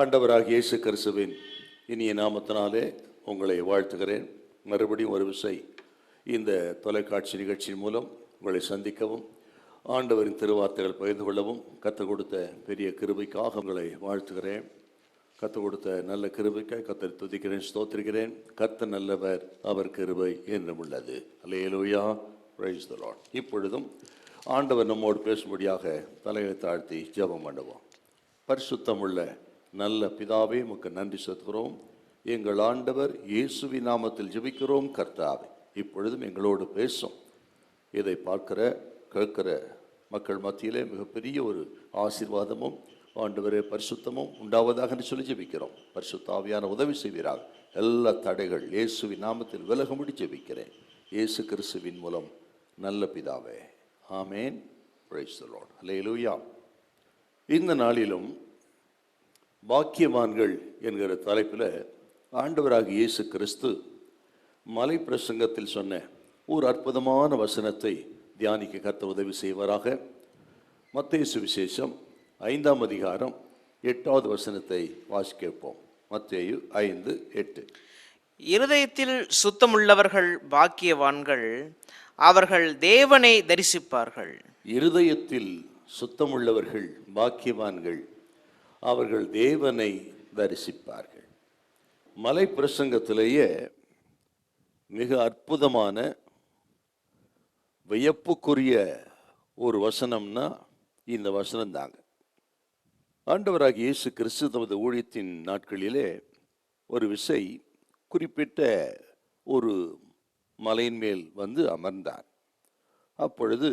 ஆண்டவராகிய இயேசு கிறிஸ்துவின் இனிய நாமத்தினாலே உங்களை வாழ்த்துகிறேன். மறுபடியும் ஒரு விசை இந்த தொலைக்காட்சி நிகழ்ச்சியின் மூலம் உங்களை சந்திக்கவும் ஆண்டவரின் திருவார்த்தைகள் பகிர்ந்து கொள்ளவும் கற்றுக் கொடுத்த பெரிய கிருபைக்காக உங்களை வாழ்த்துகிறேன். கற்றுக் கொடுத்த நல்ல கிருபைக்காய் கர்த்தரை துதிக்கிறேன், ஸ்தோத்திரிக்கிறேன். கர்த்தர் நல்லவர், அவர் கிருபை என்றும் உள்ளது. அல்லேலூயா, பிரைஸ் தி லார்ட். இப்பொழுதும் ஆண்டவர் நம்மோடு பேசும்படியாக தலையை தாழ்த்தி ஜெபம் பண்ணுவோம். பரிசுத்தமுள்ள நல்ல பிதாவே, உமக்கு நன்றி செலுத்துகிறோம். எங்கள் ஆண்டவர் இயேசுவின் நாமத்தில் ஜெபிக்கிறோம். கர்த்தாவே, இப்பொழுதும் எங்களோடு பேசும். இதை பார்க்கிற கேட்கிற மக்கள் மத்தியிலே மிகப்பெரிய ஒரு ஆசீர்வாதமும் ஆண்டவரே பரிசுத்தமும் உண்டாவதாக என்று சொல்லி ஜெபிக்கிறோம். பரிசுத்த ஆவியான உதவி செய்வீராக. எல்லா தடைகள் இயேசுவின் நாமத்தில் விலகும்படி ஜெபிக்கிறேன், இயேசு கிறிஸ்துவின் மூலம் நல்ல பிதாவே, ஆமேன். Price the Lord. அல்லேலூயா. இந்த நாளிலும் பாக்கியவான்கள் என்கிற தலைப்பில் ஆண்டவராகிய இயேசு கிறிஸ்து மலை பிரசங்கத்தில் சொன்ன ஒரு அற்புதமான வசனத்தை தியானிக்க கர்த்தர் உதவி செய்வாராக. மத்தேயு சுவிசேஷம் 5ஆம் அதிகாரம் 8வது வசனத்தை வாசிக்கப்போம். மத்தேயு 5:8. இருதயத்தில் சுத்தமுள்ளவர்கள் பாக்கியவான்கள், அவர்கள் தேவனை தரிசிப்பார்கள். இருதயத்தில் சுத்தமுள்ளவர்கள் பாக்கியவான்கள், அவர்கள் தேவனை தரிசிப்பார்கள். மலை பிரசங்கத்திலேயே மிக அற்புதமான வியப்புக்குரிய ஒரு வசனம்னா இந்த வசனம் தாங்க. ஆண்டவராகிய இயேசு கிறிஸ்து தமது ஊழியத்தின் நாட்களிலே ஒரு விசை குறிப்பிட்ட ஒரு மலையின் மேல் வந்து அமர்ந்தார். அப்பொழுது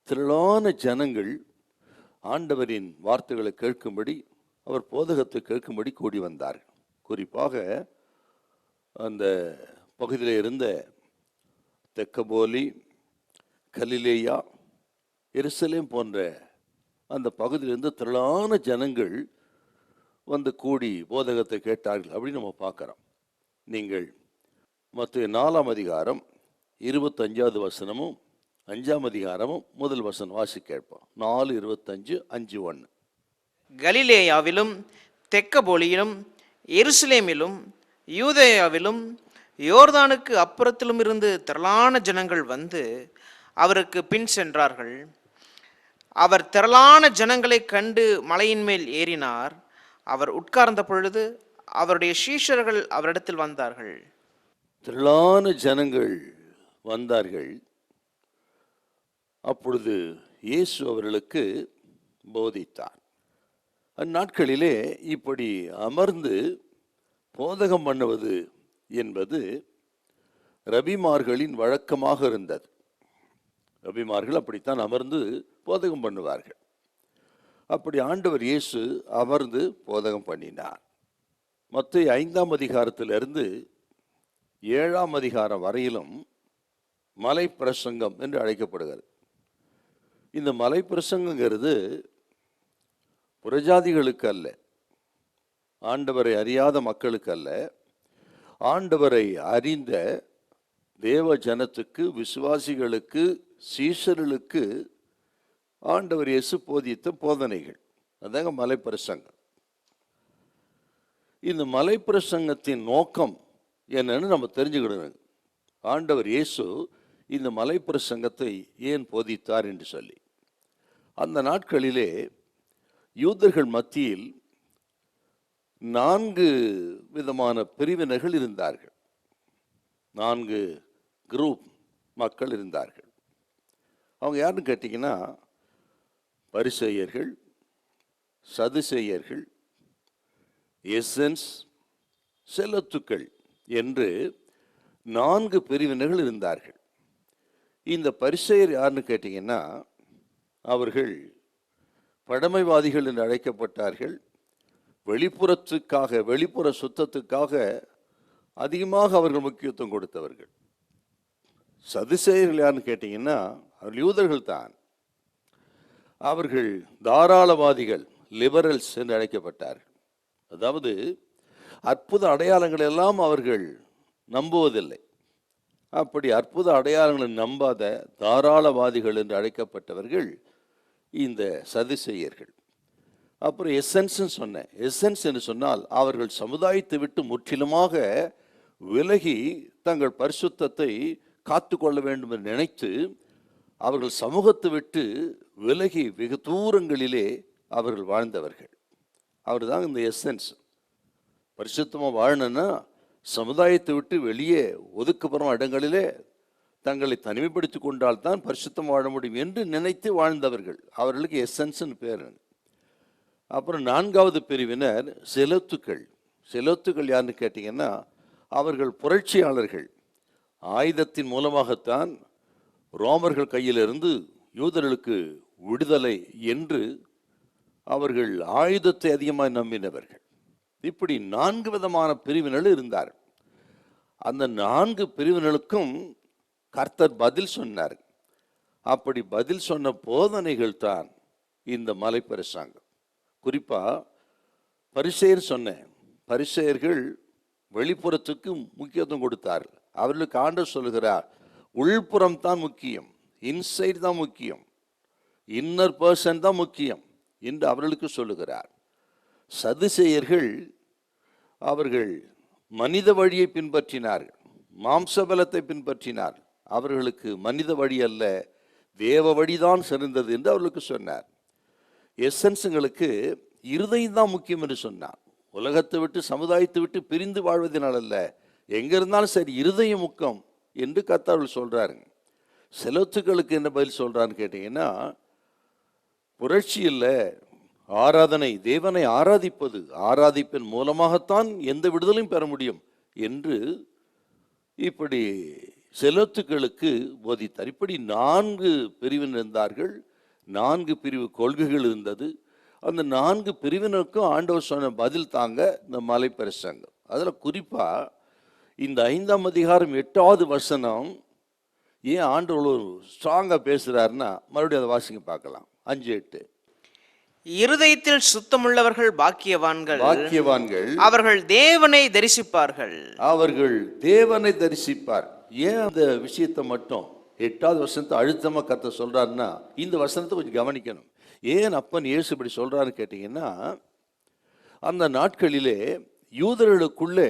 திரளான ஜனங்கள் ஆண்டவரின் வார்த்தைகளை கேட்கும்படி, அவர் போதகத்தை கேட்கும்படி கூடி வந்தார்கள். குறிப்பாக அந்த பகுதியில் இருந்த தெக்கப்போலி, கலிலேயா, எருசலேம் போன்ற அந்த பகுதியிலிருந்து திரளான ஜனங்கள் வந்து கூடி போதகத்தை கேட்டார்கள் அப்படின்னு நம்ம பார்க்குறோம். நீங்கள் மத்தேயு 4ஆம் அதிகாரம் 25வது வசனமும் 5ஆம் அதிகாரமும் முதல் வசனம் வாசி கேட்போம். 4:25, 5:1. கலிலேயாவிலும் தெக்கப்போலியிலும் எருசலேமிலும் யூதேயாவிலும் யோர்தானுக்கு அப்புறத்திலும் இருந்து திரளான ஜனங்கள் வந்து அவருக்கு பின் சென்றார்கள். அவர் திரளான ஜனங்களை கண்டு மலையின் மேல் ஏறினார். அவர் உட்கார்ந்த பொழுது அவருடைய சீஷர்கள் அவரிடத்தில் வந்தார்கள். திரளான ஜனங்கள் வந்தார்கள். அப்பொழுது இயேசு அவர்களுக்கு போதித்தார். அந்நாட்களிலே இப்படி அமர்ந்து போதகம் பண்ணுவது என்பது ரபிமார்களின் வழக்கமாக இருந்தது. ரபிமார்கள் அப்படித்தான் அமர்ந்து போதகம் பண்ணுவார்கள். அப்படி ஆண்டவர் இயேசு அமர்ந்து போதகம் பண்ணினார். மத்தேயு 5ஆம் அதிகாரத்திலிருந்து 7ஆம் அதிகாரம் வரையிலும் மலை பிரசங்கம் என்று அழைக்கப்படுகிறது. இந்த மலை பிரசங்கங்கிறது புறஜாதிகளுக்கு அல்ல, ஆண்டவரை அறியாத மக்களுக்கு அல்ல, ஆண்டவரை அறிந்த தேவ ஜனத்துக்கு, விசுவாசிகளுக்கு, சீஷர்களுக்கு ஆண்டவர் இயேசு போதித்த போதனைகள். அதாங்க மலை பிரசங்கம். இந்த மலை பிரசங்கத்தின் நோக்கம் என்னன்னு நம்ம தெரிஞ்சுக்கிடணும். ஆண்டவர் இயேசு இந்த மலை பிரசங்கத்தை ஏன் போதித்தார் என்று சொல்லி. அந்த நாட்களிலே யூதர்கள் மத்தியில் 4 விதமான பிரிவினர்கள் இருந்தார்கள். 4 குரூப் மக்கள் இருந்தார்கள். அவங்க யாருன்னு கேட்டிங்கன்னா, பரிசேயர்கள், சதுசேயர்கள், எசன்ஸ், செலத்துக்கள் என்று 4 பிரிவினர்கள் இருந்தார்கள். இந்த பரிசேயர் யாருன்னு கேட்டிங்கன்னா, அவர்கள் பழமைவாதிகள் என்று அழைக்கப்பட்டார்கள். வெளிப்புறத்துக்காக, வெளிப்புற சுத்தத்துக்காக அதிகமாக அவர்கள் முக்கியத்துவம் கொடுத்தவர்கள். சதுசேயர்கள் யாருன்னு கேட்டிங்கன்னா, அவர்கள் யூதர்கள் தான். அவர்கள் தாராளவாதிகள், லிபரல்ஸ் என்று அழைக்கப்பட்டார்கள். அதாவது அற்புத அடையாளங்கள் எல்லாம் அவர்கள் நம்புவதில்லை. அப்படி அற்புத அடையாளங்களை நம்பாத தாராளவாதிகள் என்று அழைக்கப்பட்டவர்கள் இந்த சதுசேயர்கள். அப்புறம் எசன்ஸ் சொன்னேன். எசன்ஸ் என்று சொன்னால் அவர்கள் சமுதாயத்தை விட்டு முற்றிலுமாக விலகி தங்கள் பரிசுத்தத்தை காத்து கொள்ள வேண்டும் என்று நினைத்து அவர்கள் சமூகத்தை விட்டு விலகி வெகு தூரங்களிலே அவர்கள் வாழ்ந்தவர்கள். அவர் தான் இந்த எசன்ஸ். பரிசுத்தமாக வாழணும்னா சமுதாயத்தை விட்டு வெளியே ஒதுக்கப்புறம் இடங்களிலே தங்களை தனிமைப்படுத்தி கொண்டால்தான் பரிசுத்தம் வாழ முடியும் என்று நினைத்து வாழ்ந்தவர்கள். அவர்களுக்கு எசன்ஸ்ன்னு பேர். அப்புறம் 4வது பிரிவினர் செலோத்துக்கள். செலோத்துக்கள் யாருன்னு கேட்டிங்கன்னா அவர்கள் புரட்சியாளர்கள். ஆயுதத்தின் மூலமாகத்தான் ரோமர்கள் கையிலிருந்து யூதர்களுக்கு விடுதலை என்று அவர்கள் ஆயுதத்தை அதிகமாக நம்பினவர்கள். இப்படி 4 விதமான பிரிவினர் இருந்தார். அந்த 4 பிரிவினருக்கும் கர்த்தர் பதில் சொன்னார். அப்படி பதில் சொன்ன போதனைகள் தான் இந்த மலைப்பிரசங்கம். குறிப்பா பரிசேயர் சொன்னேன். பரிசேயர்கள் வெளிப்புறத்துக்கு முக்கியத்துவம் கொடுத்தார்கள். அவர்களுக்கு ஆண்டவர் சொல்லுகிறார், உள்புறம் தான் முக்கியம், இன்சைட் தான் முக்கியம், இன்னர் பர்சன் தான் முக்கியம் என்று அவர்களுக்கு சொல்லுகிறார். சதுசேயர்கள் அவர்கள் மனித வழியை பின்பற்றினார்கள், மாம்சபலத்தை பின்பற்றினார். அவர்களுக்கு மனித வழி அல்ல, தேவ வழிதான் சிறந்தது என்று அவர்களுக்கு சொன்னார். எசன்ஸுங்களுக்கு இருதயம் தான் முக்கியம் என்று சொன்னார். உலகத்தை விட்டு சமுதாயத்தை விட்டு பிரிந்து வாழ்வதனால் அல்ல, எங்க இருந்தாலும் சரி இருதயம் முக்கியம் என்று கர்த்தர் சொல்றாருங்க. செலோத்துக்களுக்கு என்ன பதில் சொல்றான்னு கேட்டீங்கன்னா, புரட்சி இல்லை, ஆராதனை, தேவனை ஆராதிப்பது, ஆராதிப்பின் மூலமாகத்தான் எந்த விடுதலையும் பெற முடியும் என்று இப்படி செலோத்துக்களுக்கு போதித்தார். இப்படி 4 பிரிவினர் இருந்தார்கள், 4 பிரிவு கொள்கைகள் இருந்தது. அந்த 4 பிரிவினருக்கும் ஆண்டவர் சொன்ன பதில் தாங்க இந்த மலைப்பிரசங்கம். அதில் குறிப்பா இந்த 5ஆம் அதிகாரம் 8வது வசனம் ஏன் ஆண்டவர் ஸ்ட்ராங்கா பேசுறாருன்னா, மறுபடியும் அதை வாசிங்க பார்க்கலாம். 5:8. இருதயத்தில் சுத்தமுள்ளவர்கள் பாக்கியவான்கள், பாக்கியவான்கள் அவர்கள் தேவனை தரிசிப்பார்கள். அவர்கள் தேவனை தரிசிப்பார். ஏன் அந்த விஷயத்தை மட்டும் 8வது வசனத்தை அழுத்தமா கர்த்தர் சொல்றாருன்னா, இந்த வசனத்தை கொஞ்சம் கவனிக்கணும். ஏன் அப்பன் இயேசு இப்படி சொல்றாருன்னு கேட்டீங்கன்னா, அந்த நாட்களிலே யூதர்களுக்குள்ளே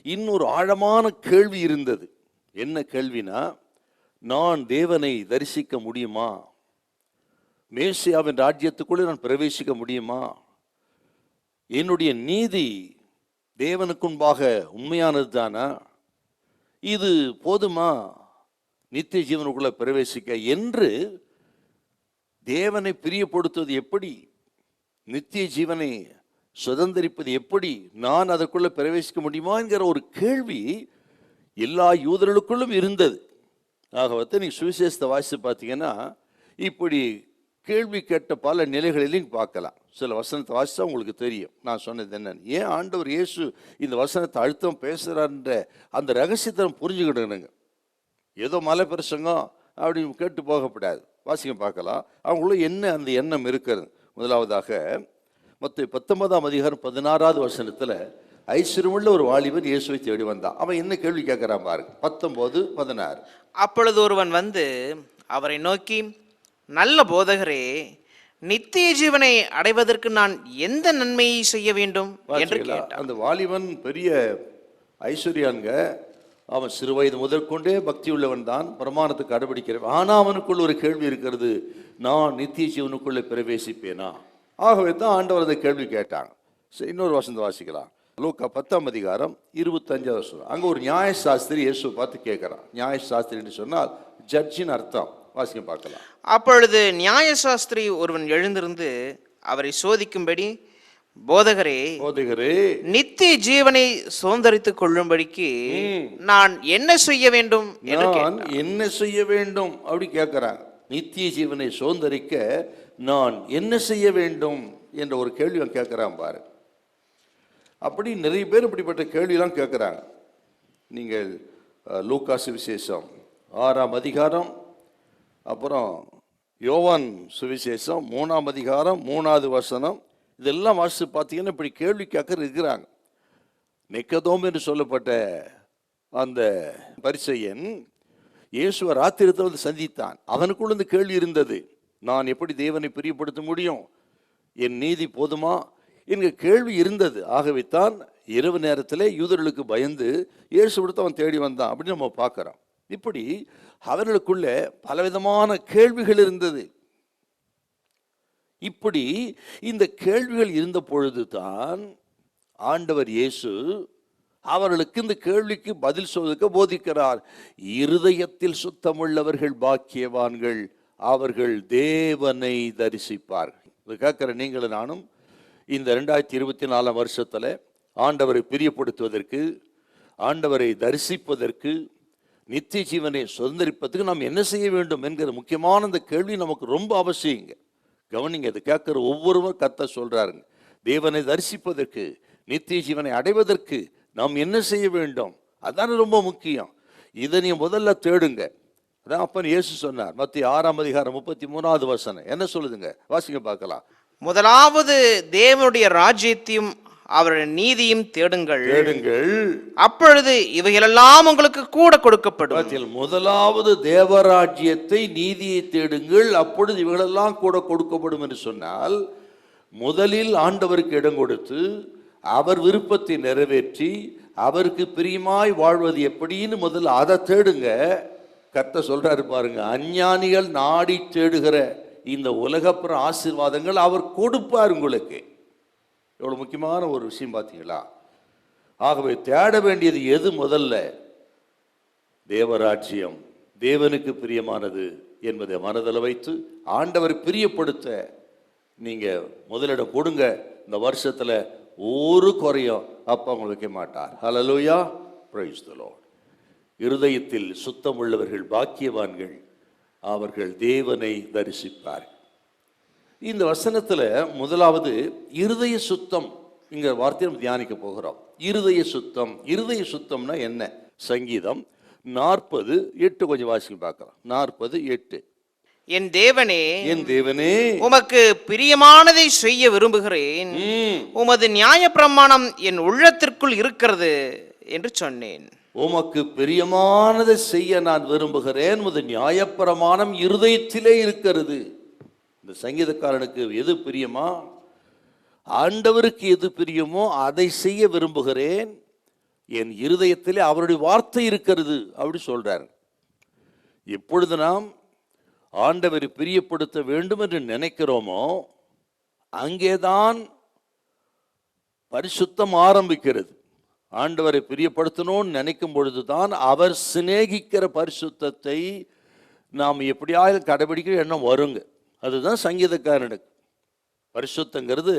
இன்னொரு ஆழமான கேள்வி இருந்தது. என்ன கேள்வினா, நான் தேவனை தரிசிக்க முடியுமா? மேசியாவின் ராஜ்யத்துக்குள்ளே நான் பிரவேசிக்க முடியுமா? என்னுடைய நீதி தேவனுக்கு முன்பாக உண்மையானது தானா? இது போதுமா நித்திய ஜீவனுக்குள்ள பிரவேசிக்க என்று தேவனை பிரியப்படுத்துவது எப்படி, நித்திய ஜீவனை சுதந்திரிப்பது எப்படி, நான் அதற்குள்ள பிரவேசிக்க முடியுமா என்கிற ஒரு கேள்வி எல்லா யூதர்களுக்குள்ளும் இருந்தது. ஆகவே நீங்க சுவிசேஷத்தை வாசித்து பார்த்தீங்கன்னா இப்படி கேள்வி கேட்ட பல நிலைகளிலையும் பார்க்கலாம். சில வசனத்தை வாசித்தா உங்களுக்கு தெரியும் நான் சொன்னது என்னன்னு. ஏன் ஆண்டவர் இயேசு இந்த வசனத்தை அழுத்தம் பேசுகிறார்ன்ற அந்த ரகசியத்தை புரிஞ்சுக்கிடுங்க. ஏதோ மலை பிரசங்கம் அப்படி கேட்டு போகக்கூடாது. வாசிக்க பார்க்கலாம் அவங்களுள்ள என்ன அந்த எண்ணம் இருக்கிறது. முதலாவதாக மத்தேயு 19ஆம் அதிகாரம் 16வது வசனத்தில் ஐஸ்வர்யமுள்ள ஒரு வாலிபன் இயேசுவை தேடி வந்தான். அவன் என்ன கேள்வி கேட்கிறான் பாருங்க. 19:16. அப்பொழுது ஒருவன் வந்து அவரை நோக்கி, நல்ல போதகரே, நித்திய ஜீவனை அடைவதற்கு நான் எந்த நன்மையை செய்ய வேண்டும் என்று கேட்டான். அந்த வாலிபன் பெரிய ஐஸ்வர்யான்க. அவன் சிறு வயது முதற்கொண்டே பக்தி உள்ளவன் தான், பிரமாணத்துக்கு கடைபிடிக்கிறவன். ஆனால் அவனுக்குள்ள ஒரு கேள்வி இருக்கிறது, நான் நித்திய ஜீவனுக்குள்ளே பிரவேசிப்பேனா? ஆகவே தான் ஆண்டவர் அந்த கேள்வி கேட்டாங்க. இன்னொரு வசனத்தை வாசிக்கலாம். லூக்கா 10ஆம் அதிகாரம் 25வது வசனம். அங்கே ஒரு நியாயசாஸ்திரி இயேசுவை பார்த்து கேட்குறான். நியாயசாஸ்திரின்னு சொன்னால் ஜட்ஜின் அர்த்தம். வாசிக்க பார்க்கலாம். அப்பொழுது நியாயசாஸ்திரி ஒருவன் எழுந்திருந்து அவரை சோதிக்கும்படி, போதகரே, நித்திய ஜீவனை சுதந்தரித்துக் கொள்ளும்படிக்கு நான் என்ன செய்ய வேண்டும் என்ன செய்ய வேண்டும் அப்படி கேட்கிறாங்க. நித்திய ஜீவனை சுதந்தரிக்க நான் என்ன செய்ய வேண்டும் என்ற ஒரு கேள்வி கேட்கிறான் பாரு. அப்படி நிறைய பேர் இப்படிப்பட்ட கேள்வியெல்லாம் கேட்குறாங்க. நீங்கள் லூக்கா சுவிசேஷம் 6ஆம் அதிகாரம், அப்புறம் யோவான் சுவிசேஷம் 3ஆம் அதிகாரம் 3வது வசனம், இதெல்லாம் வாசித்து பார்த்தீங்கன்னா இப்படி கேள்வி கேட்க இருக்கிறாங்க. நிக்கதோம் என்று சொல்லப்பட்ட அந்த பரிசேயன் இயேசுவை ராத்திரத்தில் வந்து சந்தித்தான். அவனுக்குள்ள இந்த கேள்வி இருந்தது, நான் எப்படி தேவனை பிரியப்படுத்த முடியும், என் நீதி போதுமா என்கிற கேள்வி இருந்தது. ஆகவே தான் இரவு நேரத்தில் யூதர்களுக்கு பயந்து இயேசுவிடத்தை அவன் தேடி வந்தான் அப்படின்னு நம்ம பார்க்குறோம். இப்படி அவர்களுக்குள்ள பலவிதமான கேள்விகள் இருந்தது. இப்படி இந்த கேள்விகள் இருந்த பொழுது தான் ஆண்டவர் இயேசு அவர்களுக்கு இந்த கேள்விக்கு பதில் சொல்வதற்கு போதிக்கிறார். இருதயத்தில் சுத்தமுள்ளவர்கள் பாக்கியவான்கள், அவர்கள் தேவனை தரிசிப்பார்கள். இது கேட்கிற நீங்களும் நானும் இந்த 2024 வருஷத்தில் ஆண்டவரை பிரியப்படுத்துவதற்கு, ஆண்டவரை தரிசிப்பதற்கு, நித்திய ஜீவனை சுதந்திரிப்பதற்கு நாம் என்ன செய்ய வேண்டும் என்கிற முக்கியமான இந்த கேள்வி நமக்கு ரொம்ப அவசியங்க. கவனிங்க, இதை கேட்கிற ஒவ்வொருவரும் கர்த்தர் சொல்றாருங்க. தேவனை தரிசிப்பதற்கு, நித்திய ஜீவனை அடைவதற்கு நாம் என்ன செய்ய வேண்டும், அதான் ரொம்ப முக்கியம். இதை நீ முதல்ல தேடுங்க. அதான் அப்பன் இயேசு சொன்னார். மத்திய 6:33 என்ன சொல்லுதுங்க? வாசிங்க பார்க்கலாம். முதலாவது தேவனுடைய ராஜ்யத்தையும் அவருடைய நீதியும் தேடுங்கள், அப்பொழுது இவைகளெல்லாம் உங்களுக்கு கூட கொடுக்கப்படும். முதலாவது தேவராஜ்யத்தை, நீதியை தேடுங்கள், அப்பொழுது இவைகளெல்லாம் கூட கொடுக்கப்படும் என்று சொன்னால், முதலில் ஆண்டவருக்கு இடம் கொடுத்து அவர் விருப்பத்தை நிறைவேற்றி அவருக்கு பிரியமாய் வாழ்வது எப்படின்னு முதல்ல அதை தேடுங்க. கர்த்தர் சொல்றாரு பாருங்க, அஞ்ஞானிகள் நாடி தேடுகிற இந்த உலகப்புற ஆசீர்வாதங்கள் அவர் கொடுப்பார் உங்களுக்கு. எவ்வளவு முக்கியமான ஒரு விஷயம் பார்த்தீங்களா? ஆகவே தேட வேண்டியது எது? முதல்ல தேவராஜ்யம், தேவனுக்கு பிரியமானது என்பதை மனதில் வைத்து ஆண்டவரை பிரியப்படுத்த நீங்க முதலிடம் கொடுங்க. இந்த வருஷத்துல ஒரு குறையும் அப்பா அவங்க வைக்க மாட்டார். ஹல்லேலூயா, பிரைஸ் தி லார்ட். இருதயத்தில் சுத்தம் உள்ளவர்கள் பாக்கியவான்கள், அவர்கள் தேவனை தரிசிப்பார். இந்த வசனத்துல முதலாவது இருதய சுத்தம் இங்க வார்த்தையை நம்ம தியானிக்க போகிறோம். இருதய சுத்தம். இருதய சுத்தம்னா என்ன? சங்கீதம் 40:8 கொஞ்சம் வாசிக்க பார்க்கலாம். 40:8. என் தேவனே, என் தேவனே, உமக்கு பிரியமானதை செய்ய விரும்புகிறேன், உமது நியாயப்பிரமாணம் என் உள்ளத்திற்குள் இருக்கிறது என்று சொன்னேன். உமக்கு பிரியமானதை செய்ய நான் விரும்புகிறேன், உமது நியாயப்பிரமாணம் இருதயத்திலே இருக்கிறது. இந்த சங்கீதக்காரனுக்கு எது பிரியமா? ஆண்டவருக்கு எது பிரியமோ அதை செய்ய விரும்புகிறேன், என் இருதயத்திலே அவருடைய வார்த்தை இருக்கிறது அப்படி சொல்றார். எப்பொழுது நாம் ஆண்டவரை பிரியப்படுத்த வேண்டும் என்று நினைக்கிறோமோ அங்கேதான் பரிசுத்தம் ஆரம்பிக்கிறது. ஆண்டவரை பிரியப்படுத்தணும்னு நினைக்கும் பொழுதுதான் அவர் சிநேகிக்கிற பரிசுத்தத்தை நாம் எப்படியாவது கடைபிடிக்கிற எண்ணம் வருங்க. அதுதான் சங்கீதக்காரனுக்கு பரிசுத்தங்கிறது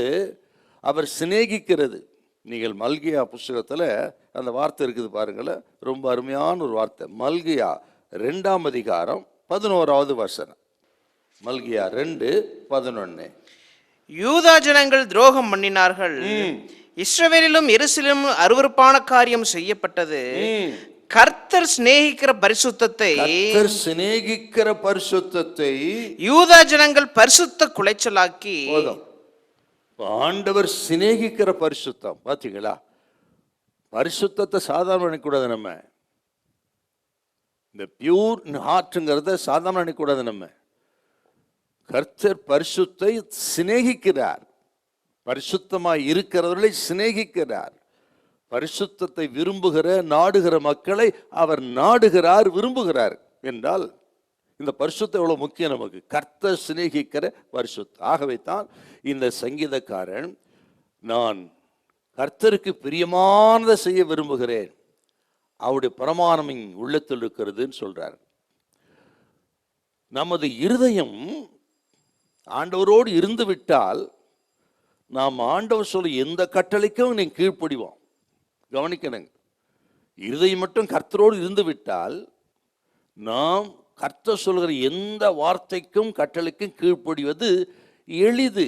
அவர் சிநேகிக்கிறது. நீங்கள் மல்கியா புஸ்தகத்தில் அந்த வார்த்தை இருக்குது பாருங்களேன், ரொம்ப அருமையான ஒரு வார்த்தை. மல்கியா 2:11. மல்கியா 2:11. யூதா ஜனங்கள் துரோகம் பண்ணினார்கள், இஸ்ரவேலிலும் எருசலேமிலும் அருவருப்பான காரியம் செய்யப்பட்டது. கர்த்தர் சிநேகிக்கிற பரிசுத்தத்தை யூதா ஜனங்கள் பரிசுத்த குலைச்சலாக்கி. ஆண்டவர் சிநேகிக்கிற பரிசுத்தம் பாத்தீங்களா? பரிசுத்தத்தை சாதாரண நினைக்கூடாது. நம்ம இந்த பியூர் ஹார்ட்ங்கிறத சாதாரண நினைக்கூடாது. நம்ம கர்த்தர் பரிசுத்தை சிநேகிக்கிறார், பரிசுத்தமாய் இருக்கிறவர்களை சிநேகிக்கிறார். பரிசுத்தத்தை விரும்புகிற நாடுகிற மக்களை அவர் நாடுகிறார், விரும்புகிறார் என்றால் இந்த பரிசுத்தம் எவ்வளவு முக்கியம் நமக்கு. கர்த்தர் சிநேகிக்கிற பரிசுத்தம். ஆகவே தான் இந்த சங்கீதக்காரன் நான் கர்த்தருக்கு பிரியமானதை செய்ய விரும்புகிறேன், அவருடைய பிரமாணம் உள்ளத்தில் இருக்கிறதுன்னு சொல்றார். நமது இருதயம் ஆண்டவரோடு இருந்து விட்டால் நாம் ஆண்டவர் சொல்ல எந்த கட்டளைக்கும் நீ கீழ்ப்படிவோம். கவனிக்கணுங்க, இருதயம் மட்டும் கர்த்தரோடு இருந்து விட்டால் நாம் கர்த்தர் சொல்கிற எந்த வார்த்தைக்கும் கட்டளைக்கும் கீழ்ப்படிவது எளிது.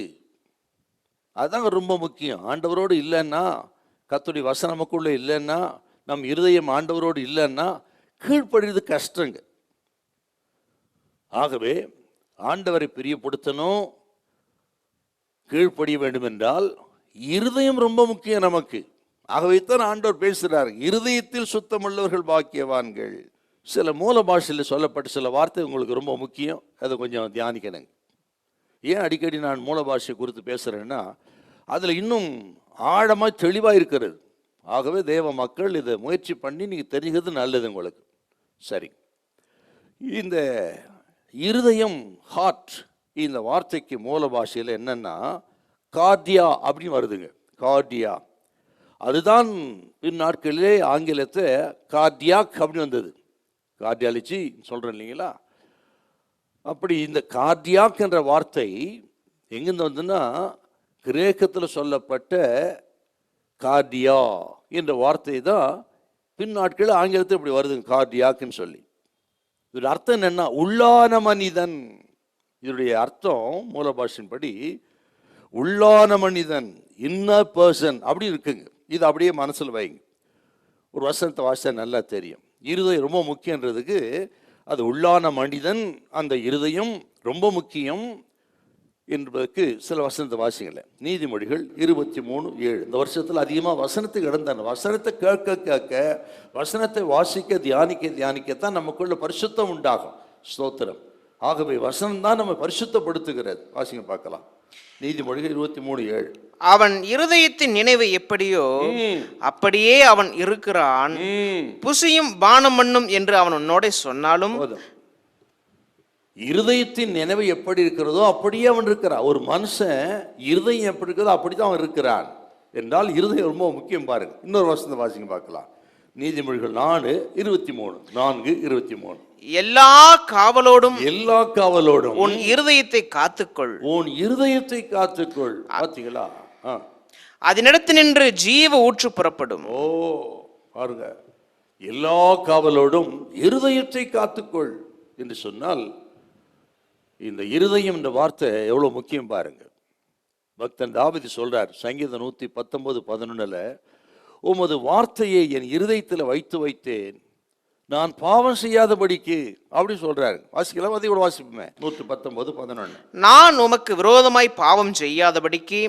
அதுதான் ரொம்ப முக்கியம். ஆண்டவரோடு இல்லைன்னா, கர்த்தருடைய வசனம் நமக்குள்ள இல்லைன்னா, நம் இருதயம் ஆண்டவரோடு இல்லைன்னா கீழ்ப்படுறது கஷ்டங்க. ஆகவே ஆண்டவரை பிரியப்படுத்தணும், கீழ்ப்படிய வேண்டும் என்றால் இருதயம் ரொம்ப முக்கியம் நமக்கு. ஆகவே தான் ஆண்டவர் பேசுகிறார், இருதயத்தில் சுத்தமுள்ளவர்கள் பாக்கியவான்கள். சில மூல பாஷையில் சொல்லப்பட்ட சில வார்த்தை உங்களுக்கு ரொம்ப முக்கியம், அதை கொஞ்சம் தியானிக்கணுங்க. ஏன் அடிக்கடி நான் மூல பாஷை குறித்து பேசுகிறேன்னா அதில் இன்னும் ஆழமாக தெளிவாக இருக்கிறது. ஆகவே தேவ மக்கள் இதை முயற்சி பண்ணி நீங்கள் தெரிஞ்சுக்கிறது நல்லது உங்களுக்கு. சரி, இந்த இருதயம், ஹார்ட், இந்த வார்த்தைக்கு மூல பாஷையில் என்னன்னா கார்டியா அப்படின்னு வருதுங்க. கார்டியா, அதுதான் பின்னாட்களிலே ஆங்கிலத்தை கார்டியாக் அப்படின்னு வந்தது. கார்டியாலஜி சொல்கிறேன் இல்லைங்களா? அப்படி இந்த கார்டியாக் என்ற வார்த்தை எங்கேருந்து வந்துன்னா கிரேக்கத்தில் சொல்லப்பட்ட கார்டியா என்ற வார்த்தை தான் பின்னாட்களில் ஆங்கிலத்தில் இப்படி வருதுங்க, கார்டியாக்குன்னு சொல்லி. இதோட அர்த்தம் என்னன்னா உள்ளான மனிதன். இதனுடைய அர்த்தம் மூல பாஷையின்படி உள்ளான மனிதன், இன்னர் பர்சன் அப்படி இருக்குங்க. இது அப்படியே மனசில் வைங்க. ஒரு வசனத்தை வாசித்தா நல்லா தெரியும். இருதயம் ரொம்ப முக்கியன்றதுக்கு அது உள்ளான மனிதன், அந்த இருதயம் ரொம்ப முக்கியம் என்பதற்கு சில வசனத்தை வாசிங்களேன். நீதிமொழிகள் 23:7. இந்த வருஷத்தில் அதிகமாக வசனத்துக்கு இடந்தான வசனத்தை கேட்க கேட்க, வசனத்தை வாசிக்க தியானிக்க தியானிக்கத்தான் நமக்குள்ள பரிசுத்தம் உண்டாகும். ஸ்தோத்திரம். ஆகவே வசனம் தான் நம்ம பரிசுத்தப்படுத்துகிறது. வாசிங்க பார்க்கலாம். நீதிமொழிகள் 23:7. அவன் இருதயத்தின் நினைவு எப்படியோ அப்படியே அவன் இருக்கிறான், புசியும் பானம் பண்ணும் என்று அவன் உன்னோட சொன்னாலும். இருதயத்தின் நினைவு எப்படி இருக்கிறதோ அப்படியே அவன் இருக்கிறான். ஒரு மனுஷன் இருதயம் எப்படி இருக்கிறதோ அப்படிதான் அவன் இருக்கிறான் என்றால் இருதயம் ரொம்ப முக்கியம். பாருங்க, இன்னொரு வசனத்தை வாசிங்க பார்க்கலாம். நீதிமொழிகள் 4:23. எல்லா காவலோடும் உன் இருதயத்தை காத்துக்கொள். உன் இருதயத்தை காத்துக்கொள். பார்த்தீங்களா? அதனிடத்து நின்று ஜீவ ஊற்று புறப்படும். ஓ பாருங்க, எல்லா காவலோடும் இருதயத்தை காத்துக்கொள் என்று சொன்னால் இந்த இருதயம் என்ற வார்த்தை எவ்வளவு முக்கியம் பாருங்க. பக்தன் தாவீது சொல்றார் சங்கீதம் 119:11, உமது வார்த்தையை என் இருதயத்தில் வைத்து வைத்தேன், நான் பாவம் செய்யாதபடிக்கு அப்படி சொல்றாரு. வாசிக்கலாம், அதை கூட வாசிப்போமே. 119:11. நான் உமக்கு விரோதமாய் பாவம் செய்யாதபடிக்கு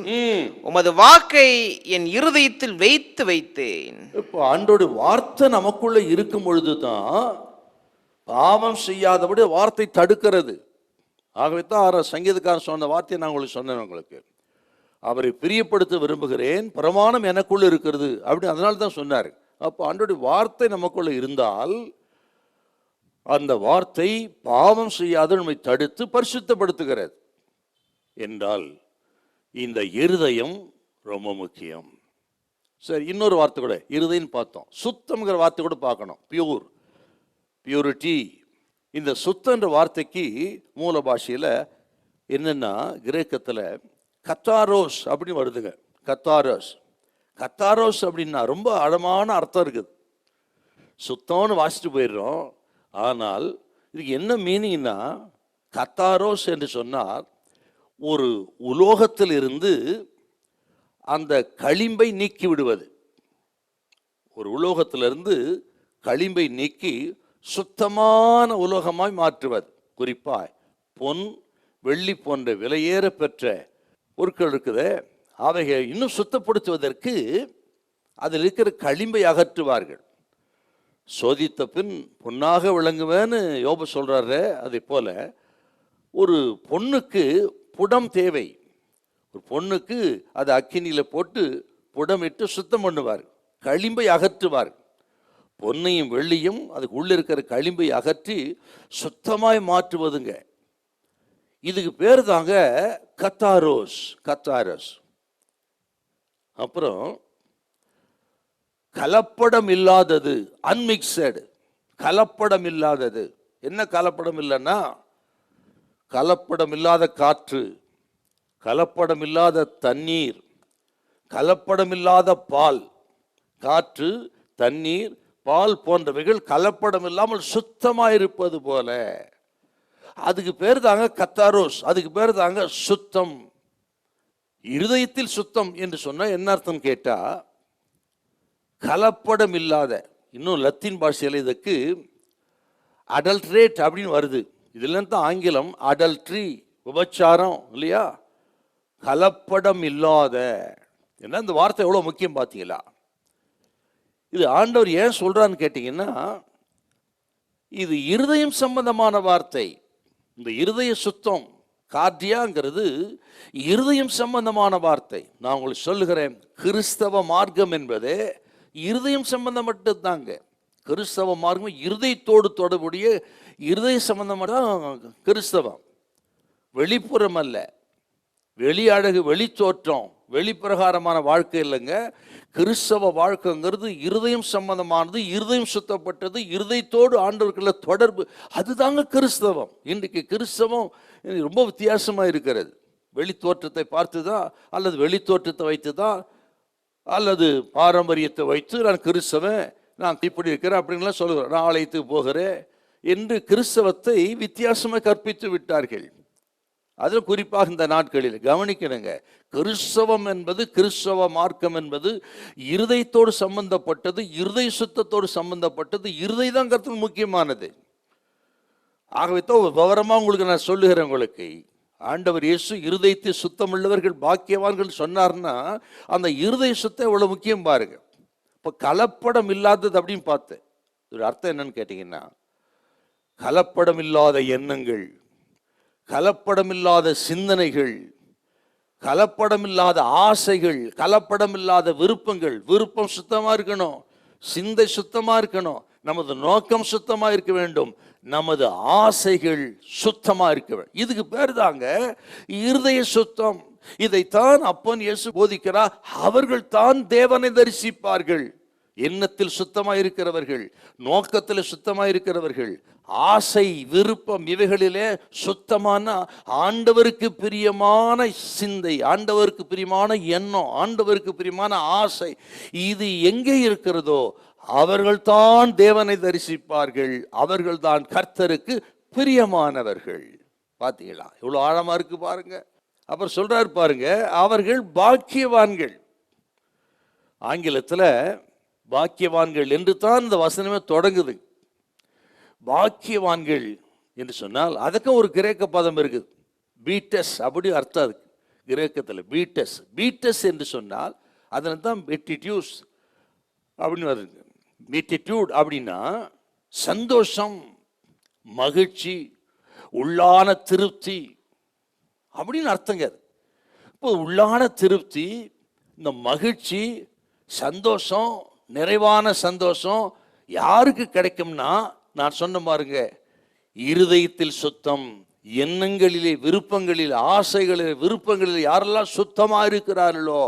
உமது வாக்கை என் இருதயத்தில் வைத்து வைத்தேன். இப்போ ஆண்டோட வார்த்தை நமக்குள்ள இருக்கும் பொழுதுதான் பாவம் செய்யாதபடி வார்த்தை தடுக்கிறது. ஆகவே தான் சங்கீதக்காரன் சொன்ன வார்த்தையை நான் உங்களுக்கு சொன்னேன். உங்களுக்கு அவரை பிரியப்படுத்த விரும்புகிறேன், பிரமாணம் எனக்குள்ள இருக்கிறது அப்படி அதனால தான் சொன்னார். அப்போ ஆண்டோட வார்த்தை நமக்குள்ள இருந்தால் அந்த வார்த்தை பாவம் செய்யாத நம்மை தடுத்து பரிசுத்தப்படுத்துகிறது என்றால் இந்த இருதயம் ரொம்ப முக்கியம். சரி, இன்னொரு வார்த்தை கூட இருதயம் பார்த்தோம். சுத்தம்ங்கிற வார்த்தை கூட பார்க்கணும். பியூரிட்டி. இந்த சுத்தன்ற வார்த்தைக்கு மூல பாஷையில் என்னன்னா கிரேக்கத்தில் கத்தாரோஸ் அப்படின்னு வருதுங்க. கத்தாரோஸ் அப்படின்னா ரொம்ப ஆழமான அர்த்தம் இருக்குது. சுத்தம்னு வாசிட்டு போயிடுறோம். ஆனால் இதுக்கு என்ன மீனிங்னா கத்தாரோஸ் என்று சொன்னால் ஒரு உலோகத்தில் இருந்து அந்த களிம்பை நீக்கி விடுவது. ஒரு உலோகத்திலிருந்து களிம்பை நீக்கி சுத்தமான உலோகமாய் மாற்றுவது. குறிப்பாய் பொன், வெள்ளி போன்ற விலையேற பெற்ற பொருட்கள் இருக்குது. அவைகளை இன்னும் சுத்தப்படுத்துவதற்கு அதில் இருக்கிற களிம்பை அகற்றுவார்கள். சோதித்த பின் பொன்னாக விளங்குவேன்னு யோபு சொல்றாரு. அதே போல ஒரு பொண்ணுக்கு புடம் தேவை. ஒரு பொண்ணுக்கு அது அக்கினியில் போட்டு புடமிட்டு சுத்தம் பண்ணுவார், களிம்பை அகற்றுவார். பொன்னையும் வெள்ளியும் அதுக்கு உள்ள இருக்கிற களிம்பை அகற்றி சுத்தமாய் மாற்றுவதுங்க. இதுக்கு பேர் தாங்க கத்தாரோஸ். அப்புறம் கலப்படம் இல்லாதது, அன்மிக்சடு. கலப்படம் இல்லாதது என்ன? கலப்படம் இல்லைன்னா கலப்படம் இல்லாத காற்று, கலப்படம் இல்லாத தண்ணீர், கலப்படம் இல்லாத பால். காற்று, தண்ணீர், பால் போன்றவைகள் கலப்படம் இல்லாமல் சுத்தமாக இருப்பது போல அதுக்கு பேர் தாங்க கத்தாரோஸ். அதுக்கு பேர் தாங்க சுத்தம். இருதயத்தில் சுத்தம் என்று சொன்ன என்ன அர்த்தம் கேட்டா கலப்படம் இல்லாத. இன்னும் லத்தீன் பாஷையில் இதுக்கு அடல்ட்ரேட் அப்படின்னு வருது. இதுல தான் ஆங்கிலம் அடல்ட்ரி, விபச்சாரம் இல்லையா? கலப்படம் இல்லாத. என்ன இந்த வார்த்தை எவ்வளவு முக்கியம் பார்த்தீங்களா? இது ஆண்டவர் ஏன் சொல்றான்னு கேட்டீங்கன்னா இது இருதயம் சம்பந்தமான வார்த்தை. இந்த இருதய சுத்தம், கார்டியாங்கிறது இருதயம் சம்பந்தமான வார்த்தை. நான் உங்களுக்கு சொல்லுகிறேன், கிறிஸ்தவ மார்க்கம் என்பதே இருதயம் சம்பந்தம் மட்டும்தாங்க. கிறிஸ்தவ மார்க்கம் இருதயத்தோடு தொடர்புடைய இருதய சம்பந்தம் தான் கிறிஸ்தவம். வெளிப்புறம் அல்ல, வெளி அழகு, வெளித்தோற்றம், வெளிப்பிரகாரமான வாழ்க்கை இல்லைங்க. கிறிஸ்தவ வாழ்க்கைங்கிறது இருதயம் சம்பந்தமானது, இருதயம் சுத்தப்பட்டது, இருதயத்தோடு ஆண்டவருக்குள்ள தொடர்பு. அதுதாங்க கிறிஸ்தவம். இன்றைக்கு கிறிஸ்தவம் ரொம்ப வித்தியாசமாக இருக்கிறது. வெளி தோற்றத்தை பார்த்து தான், அல்லது வெளி தோற்றத்தை வைத்து தான், அல்லது பாரம்பரியத்தை வைத்து நான் கிறிஸ்தவன், நான் இப்படி இருக்கிறேன் அப்படின்லாம் சொல்லுகிறேன், நான் ஆலயத்துக்கு போகிறேன் என்று கிறிஸ்தவத்தை வித்தியாசமாக கற்பித்து விட்டார்கள். அதில் குறிப்பாக இந்த நாட்களில் கவனிக்கணுங்க, கிறிஸ்தவம் என்பது, கிறிஸ்தவ மார்க்கம் என்பது இருதயத்தோடு சம்பந்தப்பட்டது, இருதய சுத்தத்தோடு சம்பந்தப்பட்டது. இருதயம் தான் கருத்து முக்கியமானது. ஆகவே தான் விவரமாக உங்களுக்கு நான் சொல்லுகிறேன். உங்களுக்கு ஆண்டவர் இயேசு இருதயத்தை சுத்தம் உள்ளவர்கள் பாக்கியவான்கள் சொன்னார்னா அந்த இருதய சுத்தம் எவ்வளோ முக்கியம் பாருங்க. இப்போ கலப்படம் இல்லாதது அப்படின்னு பார்த்தேன். ஒரு அர்த்தம் என்னன்னு கேட்டிங்கன்னா, கலப்படம் இல்லாத எண்ணங்கள், கலப்படமில்லாத சிந்தனைகள், கலப்படமில்லாத ஆசைகள், கலப்படமில்லாத விருப்பங்கள். விருப்பம் சுத்தமாக இருக்கணும், சிந்தை சுத்தமாக இருக்கணும், நமது நோக்கம் சுத்தமாக இருக்க வேண்டும், நமது ஆசைகள் சுத்தமாக இருக்க வேண்டும். இதுக்கு பேர் தாங்க இருதய சுத்தம். இதைத்தான் அப்பன் இயேசு போதிக்கிறார். அவர்கள் தான் தேவனை தரிசிப்பார்கள். எண்ணத்தில் சுத்தமாக இருக்கிறவர்கள், நோக்கத்தில் சுத்தமாக இருக்கிறவர்கள், ஆசை விருப்பம் இவைகளிலே சுத்தமான ஆண்டவருக்கு பிரியமான சிந்தை, ஆண்டவருக்கு பிரியமான எண்ணம், ஆண்டவருக்கு பிரியமான ஆசை இது எங்கே இருக்கிறதோ அவர்கள்தான் தேவனை தரிசிப்பார்கள். அவர்கள்தான் கர்த்தருக்கு பிரியமானவர்கள். பார்த்தீங்களா எவ்வளோ ஆழமா இருக்கு பாருங்க. அப்புறம் சொல்றாரு பாருங்க, அவர்கள் பாக்கியவான்கள். ஆங்கிலத்தில் பாக்கியவான்கள் என்று தான் இந்த வசனமே தொடங்குது. பாக்கியவான்கள் என்று சொன்னால் அதுக்கு ஒரு கிரேக்க பதம் இருக்குது, பீட்டஸ் அப்படி அர்த்தம். அதுக்கு கிரேக்கத்தில் பீட்டஸ். பீட்டஸ் என்று சொன்னால் அதில் தான் பெட்டிடியூஸ் அப்படின்னு வருது. பெட்டிடியூட் அப்படின்னா சந்தோஷம், மகிழ்ச்சி, உள்ளான திருப்தி அப்படின்னு அர்த்தங்க. இப்போ உள்ளான திருப்தி, இந்த மகிழ்ச்சி, சந்தோஷம், நிறைவான சந்தோஷம் யாருக்கு கிடைக்கும்னா, நான் சொன்ன பாருங்க, இருதயத்தில் சுத்தம், எண்ணங்களிலே, விருப்பங்களில், ஆசைகளில், விருப்பங்களில் யாரெல்லாம் சுத்தமாக இருக்கிறார்களோ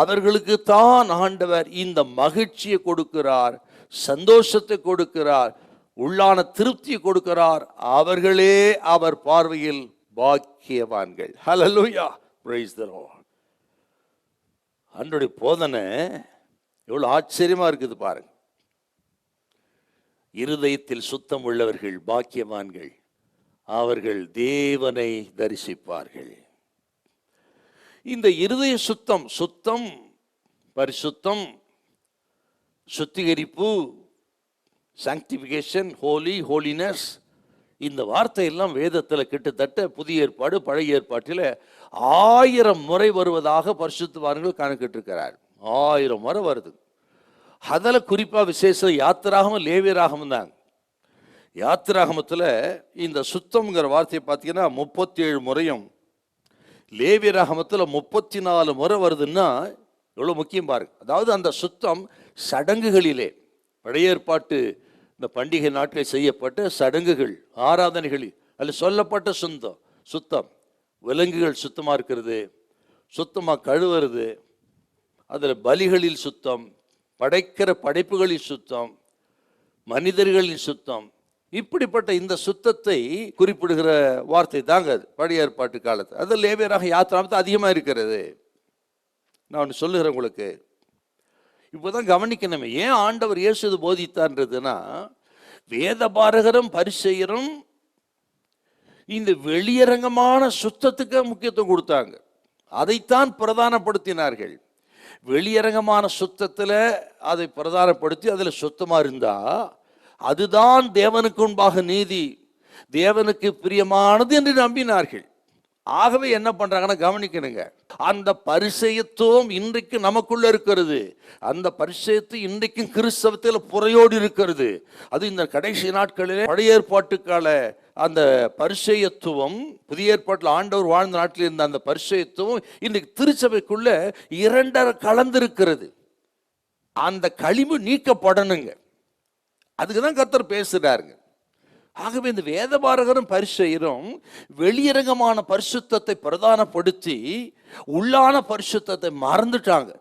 அவர்களுக்கு தான் ஆண்டவர் இந்த மகிழ்ச்சியை கொடுக்கிறார், சந்தோஷத்தை கொடுக்கிறார், உள்ளான திருப்தியை கொடுக்கிறார். அவர்களே அவர் பார்வையில் பாக்கியவான்கள். ஹல்லேலூயா, பிரைஸ் தி லார்ட். ஆண்டவருடைய போதனை எவ்வளவு ஆச்சரியமா இருக்குது பாருங்க. இருதயத்தில் சுத்தம் உள்ளவர்கள் பாக்கியவான்கள், அவர்கள் தேவனை தரிசிப்பார்கள். இந்த இருதய சுத்தம், சுத்தம், பரிசுத்தம், சுத்திகரிப்பு, சாங்டிஃபிகேஷன், ஹோலி, ஹோலினஸ், இந்த வார்த்தையெல்லாம் வேதத்தில் கிட்டத்தட்ட புதிய ஏற்பாடு பழைய ஏற்பாட்டில் 1000 முறை வருவதாக பரிசுத்தவான்கள் கணக்கிட்டிருக்கிறார். 1000 முறை வருது. அதில் குறிப்பாக விசேஷம் யாத்திராகமும் லேவியராகமும் தாங்க. யாத்திராகமத்தில் இந்த சுத்தம்ங்கிற வார்த்தையை பார்த்தீங்கன்னா 37 முறையும், லேவியராகமத்தில் 34 முறை வருதுன்னா எவ்வளோ முக்கியம் பாருங்க. அதாவது அந்த சுத்தம் சடங்குகளிலே, பழைய ஏற்பாட்டு இந்த பண்டிகை நாட்களில் செய்யப்பட்ட சடங்குகள், ஆராதனைகளில் அதில் சொல்லப்பட்ட சுத்தம், விலங்குகள் சுத்தமாக இருக்கிறது, சுத்தமாக கழுவுறது, அதில் பலிகளில் சுத்தம், படைக்கிற படைப்புகளில் சுத்தம், மனிதர்களின் சுத்தம், இப்படிப்பட்ட இந்த சுத்தத்தை குறிப்பிடுகிற வார்த்தை தாங்க அது பழைய ஏற்பாட்டு காலத்து. அது லேவியராக யாத்திராமத்து அதிகமாக இருக்கிறது. நான் சொல்லுகிறேன் உங்களுக்கு, இப்போதான் கவனிக்கணுமே ஏன் ஆண்டவர் இயேசு இது போதித்தான்றதுன்னா, வேதபாரகரும் பரிசேயரும் இந்த வெளியரங்கமான சுத்தத்துக்கு முக்கியத்துவம் கொடுத்தாங்க, அதைத்தான் பிரதானப்படுத்தினார்கள். வெளியரங்கமான சுத்தத்தில் அதை பிரதானப்படுத்தி அதில் சுத்தமாக இருந்தா அதுதான் தேவனுக்கு முன்பாக நீதி, தேவனுக்கு பிரியமானது என்று நம்பினார்கள். ஆகவே என்ன பண்றாங்கன்னா கவனிக்கணுங்க, அந்த பரிசேயத்துவம் இன்றைக்கு நமக்குள்ள இருக்கிறது. அந்த பரிசேயத்து இன்றைக்கும் கிறிஸ்தவத்தில் புறையோடு இருக்கிறது. அது இந்த கடைசி நாட்களிலே பழைய ஏற்பாட்டுக்கால அந்த பரிசேயத்துவம், புதிய ஏற்பாட்டில் ஆண்டவர் வாழ்ந்த நாட்டில் இருந்த அந்த பரிசேயத்துவம் இன்றைக்கு திருச்சபைக்குள்ள இரண்டரை கலந்திருக்கிறது. அந்த கழிவு நீக்கப்படணுங்க. அதுக்கு தான் கர்த்தர் பேசுறாருங்க. ஆகவே இந்த வேதபாரகரும் பரிசேயரும் வெளியரங்கமான பரிசுத்தத்தை பிரதானப்படுத்தி உள்ளான பரிசுத்தத்தை மறந்துட்டாங்க.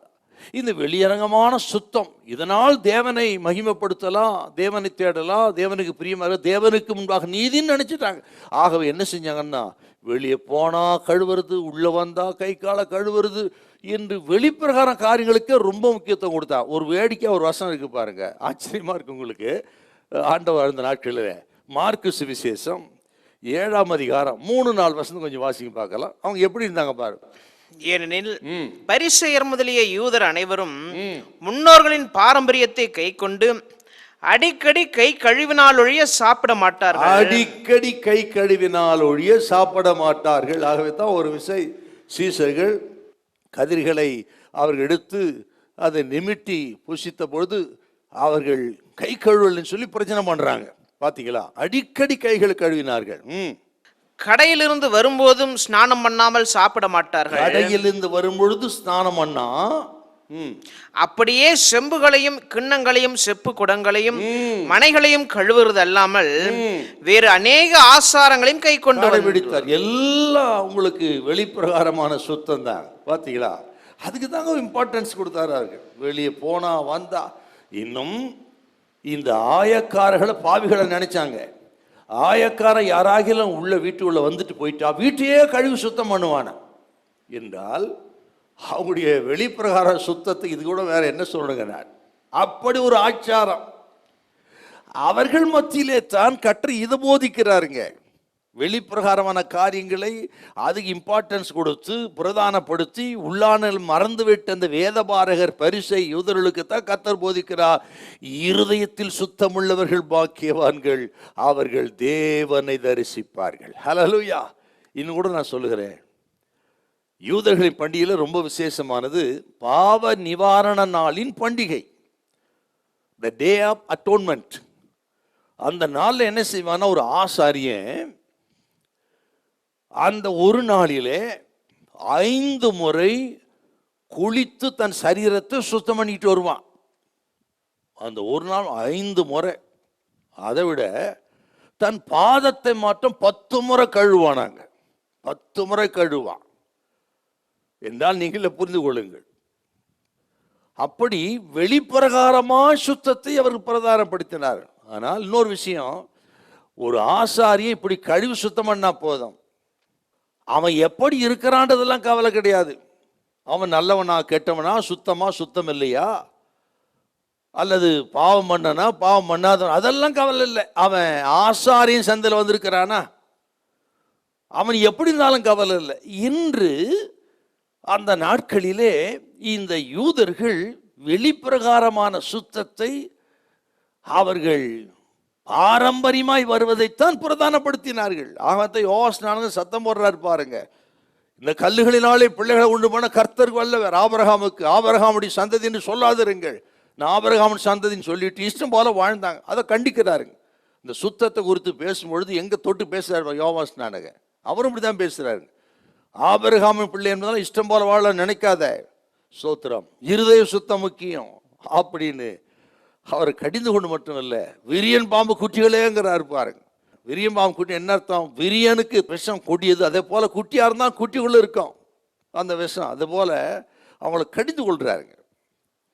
இந்த வெளியரங்கமான சுத்தம், இதனால் தேவனை மகிமைப்படுத்தலாம், தேவனை தேடலாம், தேவனுக்கு பிரியமாக, தேவனுக்கு முன்பாக நீதின்னு நினைச்சிட்டாங்க. ஆகவே என்ன செஞ்சாங்கன்னா, வெளியே போனா கழுவுறது, உள்ள வந்தா கை காலை கழுவுறது என்று வெளிப்பிரகார காரியங்களுக்கே ரொம்ப முக்கியத்துவம் கொடுத்தா. ஒரு வேடிக்கை ஒரு வசனம் இருக்கு பாருங்க, ஆச்சரியமா இருக்கு உங்களுக்கு. ஆண்டவர் அந்த நாட்களில் மார்க்கு சுவிசேஷம் 7ஆம் அதிகாரம் 3-4 வசனம் கொஞ்சம் வாசிங்க பார்க்கலாம். அவங்க எப்படி இருந்தாங்க பாருங்க. ஏனெனில் பரிசேயர் முதலிய யூதர் அனைவரும் முன்னோர்களின் பாரம்பரியத்தை கை கொண்டு அடிக்கடி கை கழுவினால் ஒழிய சாப்பிட மாட்டார்கள். அடிக்கடி கை கழுவினால் ஒழிய சாப்பிட மாட்டார்கள். ஆகவே தான் ஒரு விசை சீசர்கள் கதிர்களை அவர்கள் எடுத்து அதை நிமிட்டி புசித்த பொழுது அவர்கள் கை கழுவல்னு சொல்லி பிரச்சனை பண்றாங்க. பாத்தீங்களா? அடிக்கடி கைகளை கழுவினார்கள். கடையிலிருந்து வரும்போதும் ஸ்நானம் பண்ணாமல் சாப்பிட மாட்டார்கள். கடையிலிருந்து வரும்பொழுது ஸ்நானம் பண்ணா, அப்படியே செம்புகளையும் கிண்ணங்களையும் செப்பு குடங்களையும் மனைகளையும் கழுவுறது அல்லாமல் வேறு அநேக ஆசாரங்களையும் கை கொண்டு கடைபிடித்தார். எல்லாம் உங்களுக்கு வெளிப்பிரகாரமான சுத்தம் தான். பாத்தீங்களா? அதுக்கு தாங்க இம்பார்ட்டன்ஸ் கொடுத்தாரு. வெளியே போனா வந்தா. இன்னும் இந்த ஆயக்காரர்களை பாவிகளை நினைச்சாங்க. ஆயக்காரன் யாராகிலும் உள்ள வீட்டுக்குள்ள வந்துட்டு போயிட்டா வீட்டையே கழுவி சுத்தம் பண்ணுவான என்றால் அவங்களுடைய வெளிப்பிரகார சுத்தத்துக்கு இது கூட வேற என்ன சொல்லுங்க. நான் அப்படி ஒரு ஆச்சாரம் அவர்கள் மத்தியிலே தான் கற்று இதை போதிக்கிறாருங்க. வெளிப்பிரகாரமான காரியங்களை அதுக்கு இம்பார்ட்டன்ஸ் கொடுத்து பிரதானப்படுத்தி உள்ளான மறந்துவிட்டு அந்த வேதபாரகர் பரிசை யூதர்களுக்கு தான் கர்த்தர் போதிக்கிறார். இருதயத்தில் சுத்தமுள்ளவர்கள் பாக்கியவான்கள், அவர்கள் தேவனை தரிசிப்பார்கள். ஹல்லேலூயா. இன்னும் கூட நான் சொல்லுகிறேன், யூதர்களின் பண்டிகையில் ரொம்ப விசேஷமானது பாவ நிவாரண நாளின் பண்டிகை, த டே ஆஃப் அட்டோன்மெண்ட். அந்த நாளில் என்ன செய்வான்னா, ஒரு ஆசாரியன் அந்த ஒரு நாளிலே 5 முறை குளித்து தன் சரீரத்தை சுத்தம் பண்ணிட்டு வருவான். அந்த ஒரு நாள் 5 முறை. அதை விட தன் பாதத்தை மாற்றம் 10 முறை கழுவானாங்க. 10 முறை கழுவான் என்றால் நீங்களே புரிந்து கொள்ளுங்கள். அப்படி வெளிப்பிரகாரமா சுத்தத்தை அவர் பிரதானப்படுத்தினார். ஆனால் இன்னொரு விஷயம், ஒரு ஆசாரியை இப்படி கழுவி சுத்தம் பண்ணா போதும், அவன் எப்படி இருக்கிறான்றதெல்லாம் கவலை கிடையாது. அவன் நல்லவனா கெட்டவனா, சுத்தமா சுத்தம் இல்லையா, அல்லது பாவம் பண்ணனா பாவம் பண்ணாதவன், அதெல்லாம் கவலை இல்லை. அவன் ஆசாரியின் சந்தையில் வந்திருக்கிறானா, அவன் எப்படி இருந்தாலும் கவலை இல்லை. இன்று அந்த நாட்களிலே இந்த யூதர்கள் வெளிப்பிரகாரமான சுத்தத்தை அவர்கள் பாரம்பரியமாய் வருவதைத்தான் பிரதானப்படுத்தினார்கள். ஆகத்தை யோசனை சத்தம் போடுறாரு பாருங்க, இந்த கல்லுகளினாலே பிள்ளைகளை உண்டு பண்ண கர்த்தர் வல்லவர். ஆபிரகாமுக்கு ஆபிரகாமுடைய சந்ததின்னு சொல்லாதிருங்கள், நான் ஆபிரகாமின் சந்ததின்னு சொல்லிட்டு இஷ்டம் போல வாழ்ந்தாங்க. அதை கண்டிக்கிறாருங்க. இந்த சுத்தத்தை குறித்து பேசும்பொழுது எங்க தொட்டு பேசுறாரு யோவாஸ்நானக, அவரும் இப்படிதான் பேசுறாரு. ஆபிரகாமின் பிள்ளை என்பதால் இஷ்டம் போல வாழ நினைக்காத, சோத்திரம், இருதய சுத்தம் முக்கியம் அப்படின்னு அவர் கடிந்து கொண்டு மட்டுமல்ல, விரியன் பாம்பு குட்டிகளேங்கிறாரு பாருங்க. விரியன் பாம்பு குட்டி என்ன அர்த்தம்? விரியனுக்கு விஷம் கொடியது, அதே போல குட்டியா இருந்தா குட்டிக்குள்ள இருக்கும் அந்த விஷம், அது போல அவங்களை கடிந்து கொள்றாருங்க.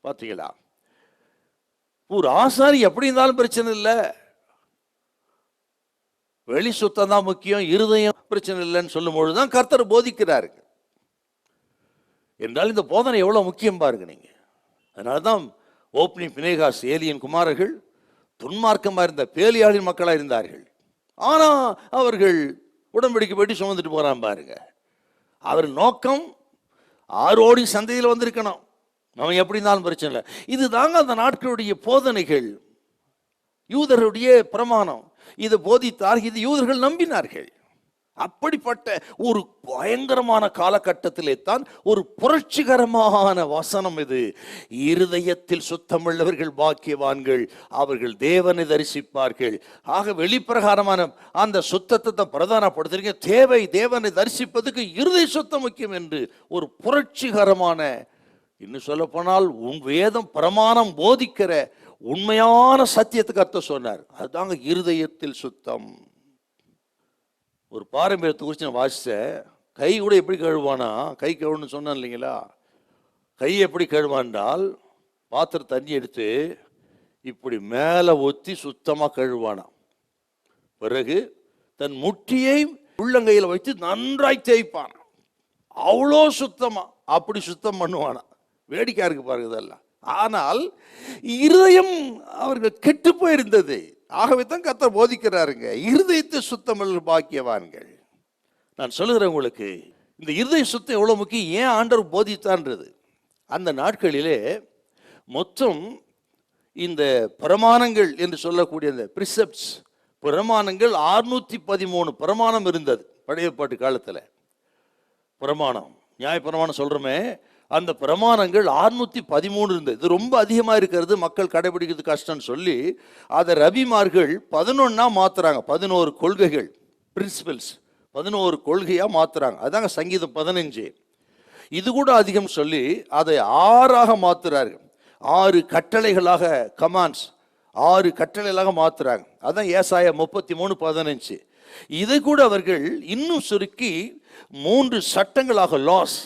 பார்த்தீங்களா? ஒரு ஆசாரி எப்படி இருந்தாலும் பிரச்சனை இல்லை, வெளி சுத்தம் தான் முக்கியம், இருதயம் பிரச்சனை இல்லைன்னு சொல்லும் பொழுதுதான் கர்த்தர் போதிக்கிறாருங்க. என்றால் இந்த போதனை எவ்வளவு முக்கியம் பாருங்க நீங்க. அதனாலதான் ஓப்னி பினேகாஸ் ஏலியின் குமாரர்கள் துன்மார்க்கமாக இருந்த பேலியாளின் மக்களாக இருந்தார்கள். ஆனால் அவர்கள் உடன்படிக்கை படி சுமந்துட்டு போகிறான் பாருங்க. அவர் நோக்கம் ஆரோடி சந்தையில் வந்திருக்கணும், அவன் எப்படி இருந்தாலும் பிரச்சனை இல்லை. இது தாங்க அந்த நாட்களுடைய போதனைகள், யூதருடைய பிரமாணம். இதை போதித்தார், இது யூதர்கள் நம்பினார்கள். அப்படிப்பட்ட ஒரு பயங்கரமான காலகட்டத்திலே தான் ஒரு புரட்சிகரமான வசனம் இது. இருதயத்தில் சுத்தமுள்ளவர்கள் பாக்கியவான்கள், அவர்கள் தேவனை தரிசிப்பார்கள். ஆக வெளிப்பிரகாரமான அந்த சுத்தத்தை தான் பிரதானப்படுத்துறீங்க. தேவை தேவனை தரிசிப்பதுக்கு இருதய சுத்தம் முக்கியம் என்று ஒரு புரட்சிகரமான, இன்னும் சொல்ல போனால் வேதம் பிரமாணம் போதிக்கிற உண்மையான சத்தியத்துக்கு அர்த்தம் சொன்னார். அதுதாங்க இருதயத்தில் சுத்தம். ஒரு பாரம்பரியத்தை குறித்து நான் வாசித்தேன். கை கூட எப்படி கழுவானா, கை கழுவுன்னு சொன்னேன் இல்லைங்களா, கை எப்படி கழுவான்னால் பாத்திர தண்ணி எடுத்து இப்படி மேலே ஒத்தி சுத்தமாக கழுவானா. பிறகு தன் முட்டியை உள்ளங்கையில் வைத்து நன்றாய் தேய்ப்பானா. அவ்வளோ சுத்தமா அப்படி சுத்தம் பண்ணுவானா. வேடிக்கை இருக்கு பாருங்க இதெல்லாம். ஆனால் இருதயம் அவர்கள் கெட்டு போயிருந்தது. ஆகவே தான் கர்த்தர் போதிக்கிறாருங்க, இருதயத்தை சுத்தமுள்ள பாக்கியவான்கள். நான் சொல்லுகிறேன் உங்களுக்கு, இந்த இருதய சுத்தம் எவ்வளோ முக்கியம், ஏன் ஆண்டவர் போதித்தான்றது. அந்த நாட்களிலே மொத்தம் இந்த பிரமாணங்கள் என்று சொல்லக்கூடிய இந்த பிரிசெப்ட்ஸ், பிரமாணங்கள் 613 பிரமாணம் இருந்தது பழைய ஏற்பாட்டு காலத்தில். பிரமாணம், நியாய பிரமாணம் சொல்கிறோமே, அந்த பிரமாணங்கள் 613 இருந்தது. இது ரொம்ப அதிகமாக இருக்கிறது, மக்கள் கடைபிடிக்கிறது கஷ்டம்னு சொல்லி அதை ரபிமார்கள் 11 மாற்றுறாங்க. 11 கொள்கைகள், பிரின்சிபல்ஸ் 11 கொள்கையாக மாற்றுறாங்க. அதுதாங்க சங்கீதம் 15. இது கூட அதிகம் சொல்லி அதை 6 மாற்றுறார்கள். 6 கட்டளைகளாக, கமாண்ட்ஸ் 6 கட்டளைகளாக மாற்றுறாங்க. அதுதான் ஏசாயா 33:15. இதை கூட அவர்கள் இன்னும் சுருக்கி 3 சட்டங்களாக, லாஸ்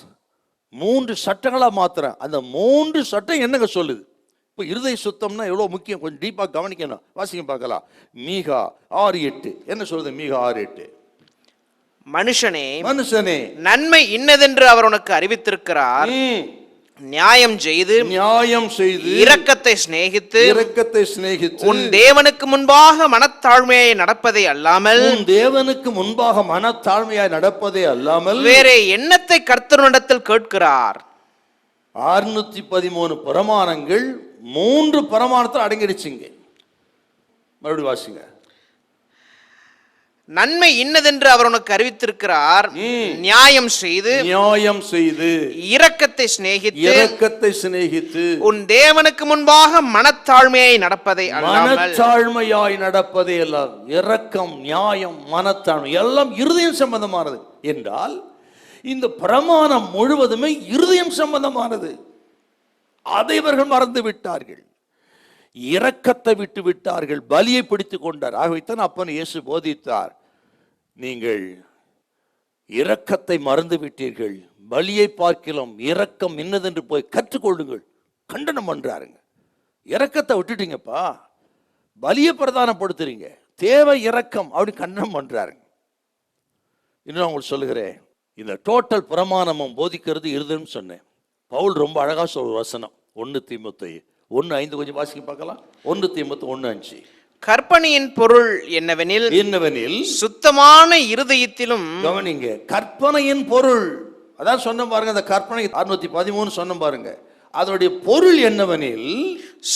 3 சட்டங்களாக மாத்துறேன். அந்த 3 சட்டம் என்னங்க சொல்லுது? இப்போ இருதய சுத்தம்னா எவ்வளோ முக்கியம், கொஞ்சம் டீப்பாக கவனிக்கணும். வாசிங்க பார்க்கலாம். மீகா 6:8 என்ன சொல்லுது? மீகா 6:8, மனுஷனே மனுஷனே நன்மை இன்னதென்று அவர் உனக்கு அறிவித்திருக்கிறார், நியாயம் செய்து இரக்கத்தை சிநேகித்து உன் தேவனுக்கு முன்பாக மனத்தாழ்மையாய் நடப்பதை அல்லாமல் வேற எண்ணத்தை கர்த்தரிடத்தில் கேட்கிறார். 613 பிரமாணங்கள் 3 பிரமாணத்தில் அடங்கிடுச்சுங்க. மறுபடியும் வாசிங்க. நன்மை இன்னதென்று அவர் உனக்கு அறிவித்திருக்கிறார், நியாயம் செய்து இரக்கத்தை சிநேகித்து உன் தேவனுக்கு முன்பாக மனத்தாழ்மையாய் நடப்பதை எல்லாம். இரக்கம், நியாயம், மனத்தாழ்மை எல்லாம் இருதயம் சம்பந்தமானது என்றால் இந்த பிரமாணம் முழுவதுமே இருதயம் சம்பந்தமானது. அதை இவர்கள் மறந்து விட்டார்கள். இரக்கத்தை விட்டு விட்டார்கள், பலியை பிடித்துக் கொண்டார். ஆகவேத்தான் அப்பன் இயேசு போதித்தார், நீங்கள் இரக்கத்தை மறந்து விட்டீர்கள், பலியை பார்க்கலாம் இரக்கம் என்னதென்று போய் கற்றுக்கொள்ளுங்கள். கண்டனம் பண்றாருங்க. இரக்கத்தை விட்டுட்டீங்கப்பா, பலியை பிரதானப்படுத்துறீங்க, தேவை இரக்கம் அப்படி கண்டனம் பண்றாருங்க. இன்னும் உங்களுக்கு சொல்லுகிறேன், இந்த டோட்டல் பிரமாணமும் போதிக்கிறது இருதுன்னு சொன்னேன். பவுல் ரொம்ப அழகா சொல்ற வசனம் 1 தீமோத்தேயு 1:5 கொஞ்சம் வாசிக்க பார்க்கலாம். 1 தீமோத்தேயு 1:5. கற்பனையின் பொருள் என்னவெனில் சுத்தமான இருதயத்திலும். கவனிங்க, கற்பனையின் பொருள் அதான் சொன்ன பாருங்க. அந்த கற்பனை 613 சொன்ன பாருங்க. அதனுடைய பொருள் என்னவெனில்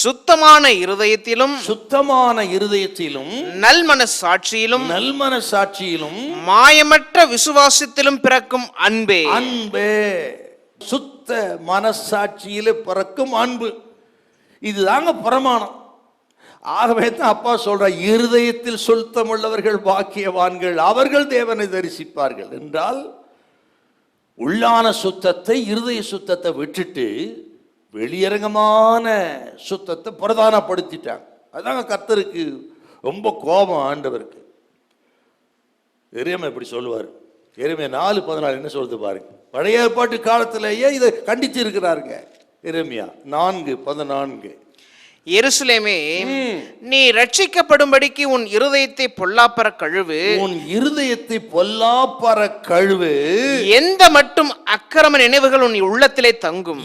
சுத்தமான இருதயத்திலும் நல்மனசாட்சியிலும் மாயமற்ற விசுவாசத்திலும் பிறக்கும் அன்பே. சுத்த மனசாட்சியிலே பிறக்கும் அன்பு, இதுதாங்க பிரமாணம். ஆகவே தான் அப்பா சொல்ற, இருதயத்தில் சுத்தமுள்ளவர்கள் பாக்கியவான்கள், அவர்கள் தேவனை தரிசிப்பார்கள் என்றால் உள்ளான சுத்தத்தை, இருதய சுத்தத்தை விட்டுட்டு வெளியரங்கமான சுத்தத்தை பிரதானப்படுத்திட்டாங்க. அதுதாங்க கர்த்தருக்கு ரொம்ப கோபம் ஆண்டவருக்கு. எரேமியா இப்படி சொல்லுவார். எரேமியா 4:14 என்ன சொல்றது பாருங்க. பழைய ஏற்பாட்டு காலத்திலேயே இதை கண்டித்து இருக்கிறாருங்க. எரேமியா 4:14. எருசலேமே, நீ ரட்சிக்கப்படும்படிக்கு உன் இருதயத்தை பொல்லாப்பற கழுவு. எந்த மட்டும் அக்கிரம நினைவுகள் உன் உள்ளத்திலே தங்கும்.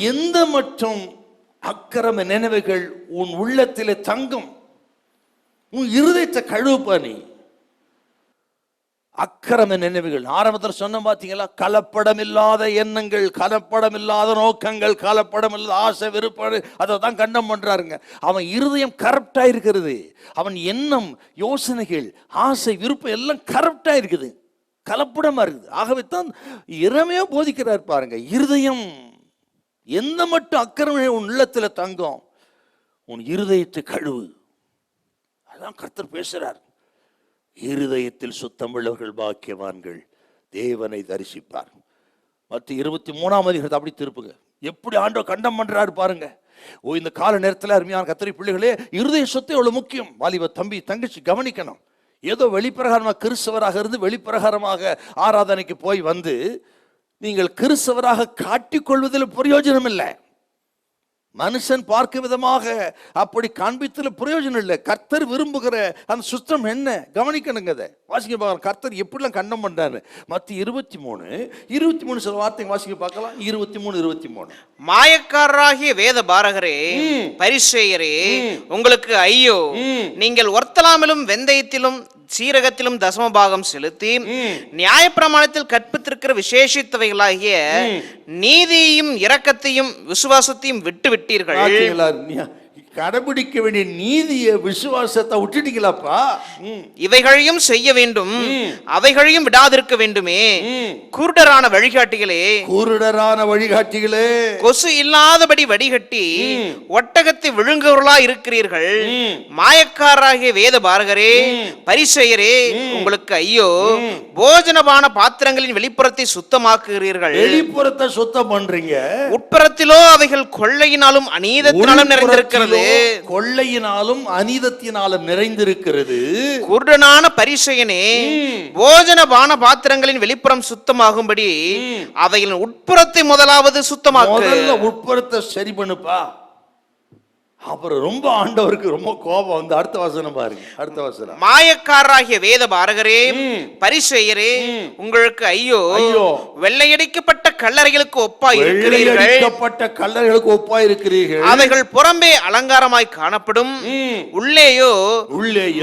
உன் இருதயத்தை கழுவுப்பா. நீ அக்கிரம நினைவுகள் ஆரம்பத்தில் சொன்ன பார்த்தீங்களா, கலப்படம் இல்லாத எண்ணங்கள், கலப்படம் இல்லாத நோக்கங்கள், கலப்படம் இல்லாத ஆசை, விருப்பம், அதை தான் கண்டம் பண்றாருங்க. அவன் இருதயம் கரப்டா இருக்கிறது. அவன் எண்ணம், யோசனைகள், ஆசை, விருப்பம் எல்லாம் கரப்டா இருக்குது. கலப்படமா இருக்குது. ஆகவே தான் இறைமையா போதிக்கிறார் பாருங்க, இருதயம் எந்த மட்டும் அக்கிரமே உன் உள்ளத்துல தங்கும், உன் இருதயத்தை கழுவு. அதான் கர்த்தர் பேசுறார். இருதயத்தில் சுத்தமுள்ளவர்கள் பாக்கியவான்கள், தேவனை தரிசிப்பார். மத்திய 23ஆம் அதிகாரத்தை அப்படி திருப்புங்க, எப்படி ஆண்டவர் கண்டம் பண்றாரு பாருங்க. இந்த கால நேரத்தில் அருமையான கர்த்தருடைய பிள்ளைகளே, இருதய சுத்தம் எவ்வளவு முக்கியம். வாலிப தம்பி தங்கச்சி கவனிக்கணும். ஏதோ வெளிப்பிரகாரமாக கிறிஸ்தவராக இருந்து வெளிப்பிரகாரமாக ஆராதனைக்கு போய் வந்து நீங்கள் கிறிஸ்தவராக காட்டிக்கொள்வதில் பிரயோஜனம் இல்லை. மனுஷன் பார்க்க விதமாக அப்படி காண்பித்துல பிரயோஜனம் இல்லை. கர்த்தர் விரும்புகிற அந்த சுத்தம் என்ன கவனிக்கணுங்க. அதை வாசிக்க பார்க்கலாம். கர்த்தர் எப்படிலாம் கண்டம் பண்றாரு. மத்திய 23 சில வார்த்தை வாசிக்க பார்க்கலாம். 23 மாயக்காரராகிய வேத பாரகரே, பரிசேயரே, உங்களுக்கு ஐயோ! நீங்கள் ஒர்த்தலாமிலும் வெந்தயத்திலும் சீரகத்திலும் தசம பாகம் செலுத்தி நியாயப்பிரமாணத்தில் கற்பித்திருக்கிற விசேஷித்தவைகளாகிய நீதியையும் இரக்கத்தையும் விசுவாசத்தையும் விட்டு விட்டீர்கள். கடைபிடிக்க வேண்டிய நீதியை விசுவாசத்தை விட்டுட்டீங்களாப்பா. இவைகளையும் செய்ய வேண்டும், அவைகளையும் விடாதிருக்க வேண்டுமே. குருடரான வழிகாட்டிகளே, கொசு இல்லாதபடி வடிகட்டி ஒட்டகத்தை விழுங்குவர்களா இருக்கிறீர்கள். மாயக்காரராகிய வேத பாரகரே, பரிசேயரே, உங்களுக்கு ஐயோ! போஜனபான பாத்திரங்களின் வெளிப்புறத்தை சுத்தமாக்குகிறீர்கள். வெளிப்புறத்தை சுத்தம் பண்றீங்க, உட்புறத்திலோ அவைகள் கொள்ளையினாலும் அநீதத்தினாலும் நிறைந்திருக்கிறது. கொள்ளையினாலும் அநீதத்தினாலும் நிறைந்திருக்கிறது. குருடனான பரிசேயனே, போஜனபான பாத்திரங்களின் வெளிப்புறம் சுத்தமாகும்படி அவைகளின் உட்புறத்தை முதலாவது சுத்தமாக்கு. உட்புறத்தை சரி பண்ணுப்பா. அப்புறம் ரொம்ப ஆண்டவருக்கு ரொம்ப கோபம் வந்து அடுத்த வசனம் பாருங்க. அடுத்த வசனம், மாயக்காரராகிய வேத பாரகரே, பரிசேயரே, உங்களுக்கு ஐயோ! வெள்ளையடிக்கப்பட்ட கல்லறைகளுக்கு ஒப்பாய் இருக்கிறீர்கள். அவைகள் புறம்பே அலங்காரமாய் காணப்படும், உள்ளேயோ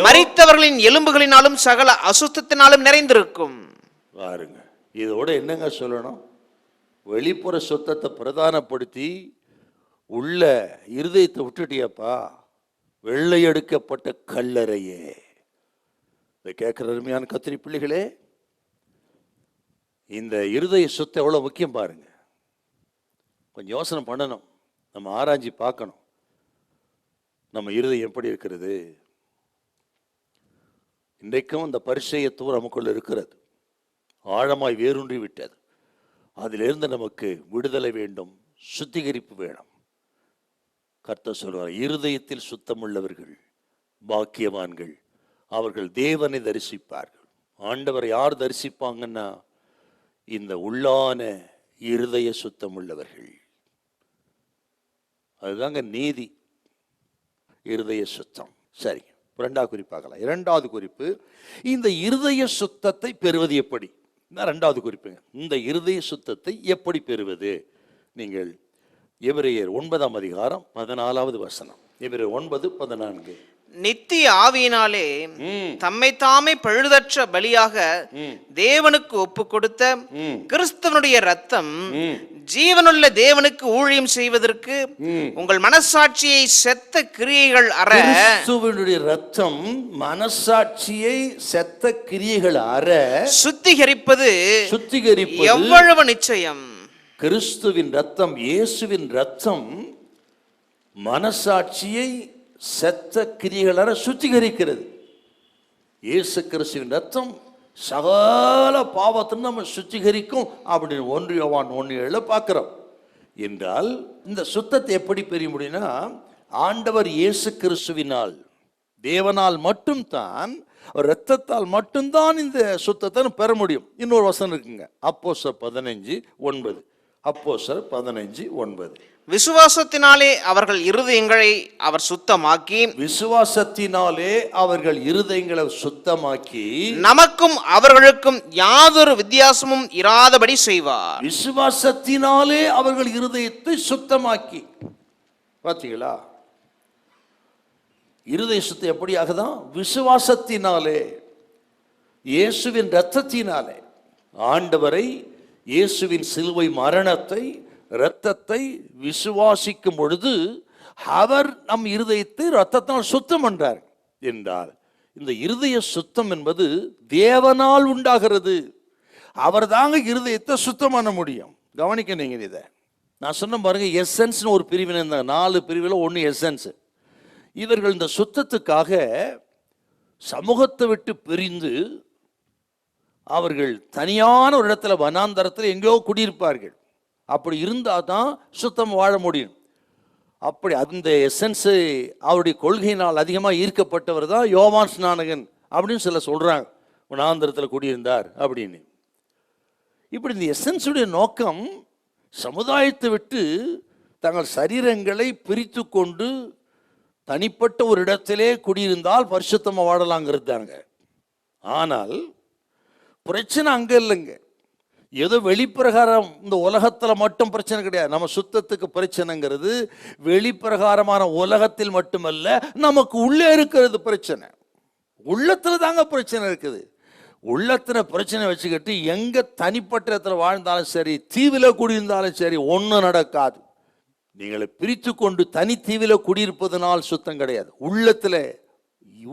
மரித்தவர்களின் எலும்புகளினாலும் சகல அசுத்தத்தினாலும் நிறைந்திருக்கும். பாருங்க, இதோட என்னங்க சொல்லணும்? வெளிப்புற சுத்தத்தை பிரதானப்படுத்தி உள்ள இருதயத்தை விட்டுட்டியாப்பா. வெள்ளை எடுக்கப்பட்ட கல்லறையே. இதை கேட்கிற அருமையான கர்த்தருடைய பிள்ளைகளே, இந்த இருதய சுத்தம் எவ்வளவு முக்கியம் பாருங்க. கொஞ்சம் யோசனை பண்ணணும், நம்ம ஆராய்ச்சி பார்க்கணும். நம்ம இருதயம் எப்படி இருக்கிறது? இன்றைக்கும் அந்த பரிசேயத்துவம் நமக்குள்ள இருக்கிறது, ஆழமாய் வேரூன்றி விட்டது. அதிலிருந்து நமக்கு விடுதலை வேண்டும், சுத்திகரிப்பு வேணும். கர்த்தர் சொல்வார், இருதயத்தில் சுத்தமுள்ளவர்கள் பாக்கியவான்கள், அவர்கள் தேவனை தரிசிப்பார்கள். ஆண்டவரை யார் தரிசிப்பாங்கன்னா, இந்த உள்ளான இருதய சுத்தமுள்ளவர்கள். அதுதாங்க நீதி, இருதய சுத்தம். சரி, இரண்டாவது குறிப்பாகலாம். இரண்டாவது குறிப்பு, இந்த இருதய சுத்தத்தை பெறுவது எப்படி? இரண்டாவது குறிப்புங்க, இந்த இருதய சுத்தத்தை எப்படி பெறுவது? நீங்கள் எபிரேயர் 9ஆம் அதிகாரம் 14வது வசனம். எபிரேயர் 9:14. நித்திய ஆவியினாலே தம்மை தாமே பழுதற்ற பலியாக தேவனுக்கு ஒப்பு கொடுத்த கிறிஸ்துவனுடைய ரத்தம் ஜீவனுள்ள தேவனுக்கு ஊழியம் செய்வதற்கு உங்கள் மனசாட்சியை செத்த கிரியைகள் அற. கிறிஸ்துவனுடைய ரத்தம் மனசாட்சியை செத்த கிரியைகள் அற சுத்திகரிப்பது எவ்வளவு நிச்சயம். கிறிஸ்துவின் ரத்தம், இயேசுவின் ரத்தம் மனசாட்சியை செத்த கிரியைகள சுத்திகரிக்கிறது. இயேசு கிறிஸ்துவின் ரத்தம் சகல பாவத்தை நம்ம சுத்திகரிக்கும் அப்படின்னு 1 யோவான் 1:7 பார்க்கிறோம். என்றால் இந்த சுத்தத்தை எப்படி பெற முடியும்னா, ஆண்டவர் இயேசு கிறிஸ்துவினால், தேவனால் மட்டும்தான், இரத்தத்தால் மட்டும்தான் இந்த சுத்தத்தை பெற முடியும். இன்னொரு வசனம் இருக்குங்க, அப்போஸ்தலர் 15:9. அப்போஸ்தலர் 15:9. விசுவாசத்தினாலே அவர்கள் இருதயங்களை அவர் சுத்தமாக்கி, விசுவாசத்தினாலே அவர்கள் இருதயங்களை சுத்தமாக்கி நமக்கும் அவர்களுக்கும் யாதொரு வித்தியாசமும் இராதபடி செய்வார். விசுவாசத்தினாலே அவர்கள் இருதயத்தை சுத்தமாக்கி. பார்த்தீங்களா? இருதய சுத்தம் எப்படி ஆகுதான்? விசுவாசத்தினாலே, இயேசுவின் இரத்தத்தினாலே. ஆண்டவரை, இயேசுவின் சிலுவை மரணத்தை, இரத்தத்தை விசுவாசிக்கும் பொழுது அவர் நம் இருதயத்தை இரத்தத்தால் சுத்தம் பண்றார் என்றார். இந்த இருதய சுத்தம் என்பது தேவனால் உண்டாகிறது. அவர் தாங்க இருதயத்தை சுத்தம் பண்ண முடியும். கவனிக்க நீங்க இதை. நான் சொன்ன பாருங்க, எசன்ஸ்னு ஒரு பிரிவினை இருந்தாங்க, 4 பிரிவில் 1 எசன்ஸ். இவர்கள் இந்த சுத்தத்துக்காக சமூகத்தை விட்டு பிரிந்து அவர்கள் தனியான ஒரு இடத்துல வனாந்தரத்தில் எங்கேயோ குடியிருப்பார்கள். அப்படி இருந்தால் தான் சுத்தம் வாழ முடியும். அப்படி அந்த எசன்ஸு அவருடைய கொள்கையினால் அதிகமாக ஈர்க்கப்பட்டவர் தான் யோவான் ஸ்நானகன் அப்படின்னு சில சொல்கிறாங்க. வனாந்தரத்தில் குடியிருந்தார் அப்படின்னு. இப்படி இந்த எசன்ஸுடைய நோக்கம் சமுதாயத்தை விட்டு தங்கள் சரீரங்களை பிரித்து கொண்டு தனிப்பட்ட ஒரு இடத்திலே குடியிருந்தால் பரிசுத்தமாக வாழலாங்கிறது தாங்க. ஆனால் பிரச்சனை அங்கே இல்லைங்க. ஏதோ வெளிப்பிரகாரம் இந்த உலகத்தில் மட்டும் பிரச்சனை கிடையாது. நம்ம சுத்தத்துக்கு பிரச்சனைங்கிறது வெளிப்பிரகாரமான உலகத்தில் மட்டுமல்ல, நமக்கு உள்ளே இருக்கிறது பிரச்சனை. உள்ளத்தில் தாங்க பிரச்சனை இருக்குது. உள்ளத்தில் பிரச்சனை வச்சுக்கிட்டு எங்கே தனிப்பட்ட இடத்துல வாழ்ந்தாலும் சரி, தீவில் குடியிருந்தாலும் சரி, ஒன்றும் நடக்காது. நீங்களை பிரித்து கொண்டு தனி தீவில் குடியிருப்பதனால் சுத்தம் கிடையாது. உள்ளத்தில்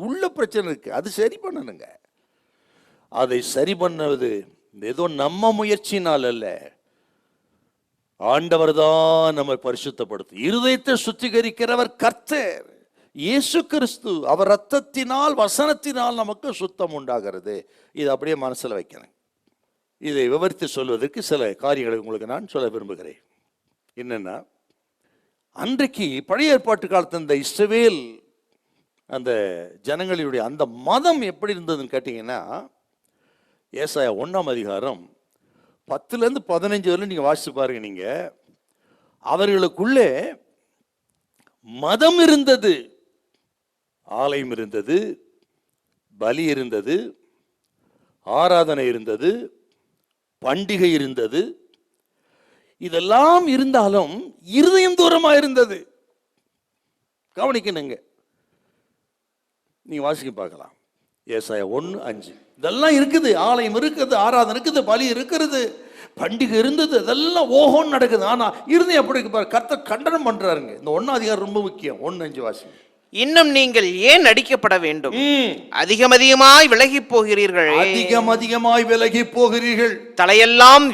உள்ள பிரச்சனை இருக்கு, அது சரி பண்ணணுங்க. அதை சரி பண்ணுவது ஏதோ நம்ம முயற்சினால் அல்ல, ஆண்டவர் தான் நம்மை பரிசுத்தப்படுத்தும். இருதயத்தை சுத்திகரிக்கிறவர் கர்த்தர் இயேசு கிறிஸ்து. அவர் ரத்தத்தினால் வசனத்தினால் நமக்கு சுத்தம் உண்டாகிறது. இது அப்படியே மனசில் வைக்கிறேன். இதை விவரித்து சொல்வதற்கு சில காரியங்களை உங்களுக்கு நான் சொல்ல விரும்புகிறேன். என்னன்னா, அன்றைக்கு பழைய ஏற்பாட்டு காலத்தில் இந்த இஸ்ரவேல் அந்த ஜனங்களுடைய அந்த மதம் எப்படி இருந்ததுன்னு கேட்டீங்கன்னா, ஏசாயா 1ஆம் அதிகாரம் 10 15 வரை நீங்க வாசிச்சு பாருங்க. நீங்க அவர்களுக்குள்ளே மதம் இருந்தது, ஆலயம் இருந்தது, பலி இருந்தது, ஆராதனை இருந்தது, பண்டிகை இருந்தது. இதெல்லாம் இருந்தாலும் இருதயம் தூரமா இருந்தது. கவனிக்கணுங்க, நீங்க வாசிக்க பார்க்கலாம். ஏசாயா 1:5 இதெல்லாம் இருக்குது. ஆலயம் இருக்குது, ஆராதனை இருக்குது, பலி இருக்கிறது, பண்டிகை இருந்தது, அதெல்லாம் ஓஹோன்னு நடக்குது. ஆனா இருதயம் எப்படி இருக்கு பாரு. கர்த்தர் கண்டனம் பண்றாருங்க. இந்த 1ஆம் அதிகாரம் ரொம்ப முக்கியம். 1:5 வாசிங்க. இன்னும் நீங்கள் ஏன் அடிக்கப்பட வேண்டும்? அதிகமாய் விலகி போகிறீர்கள். அதிகமாய் விலகி போகிறீர்கள். தலையெல்லாம்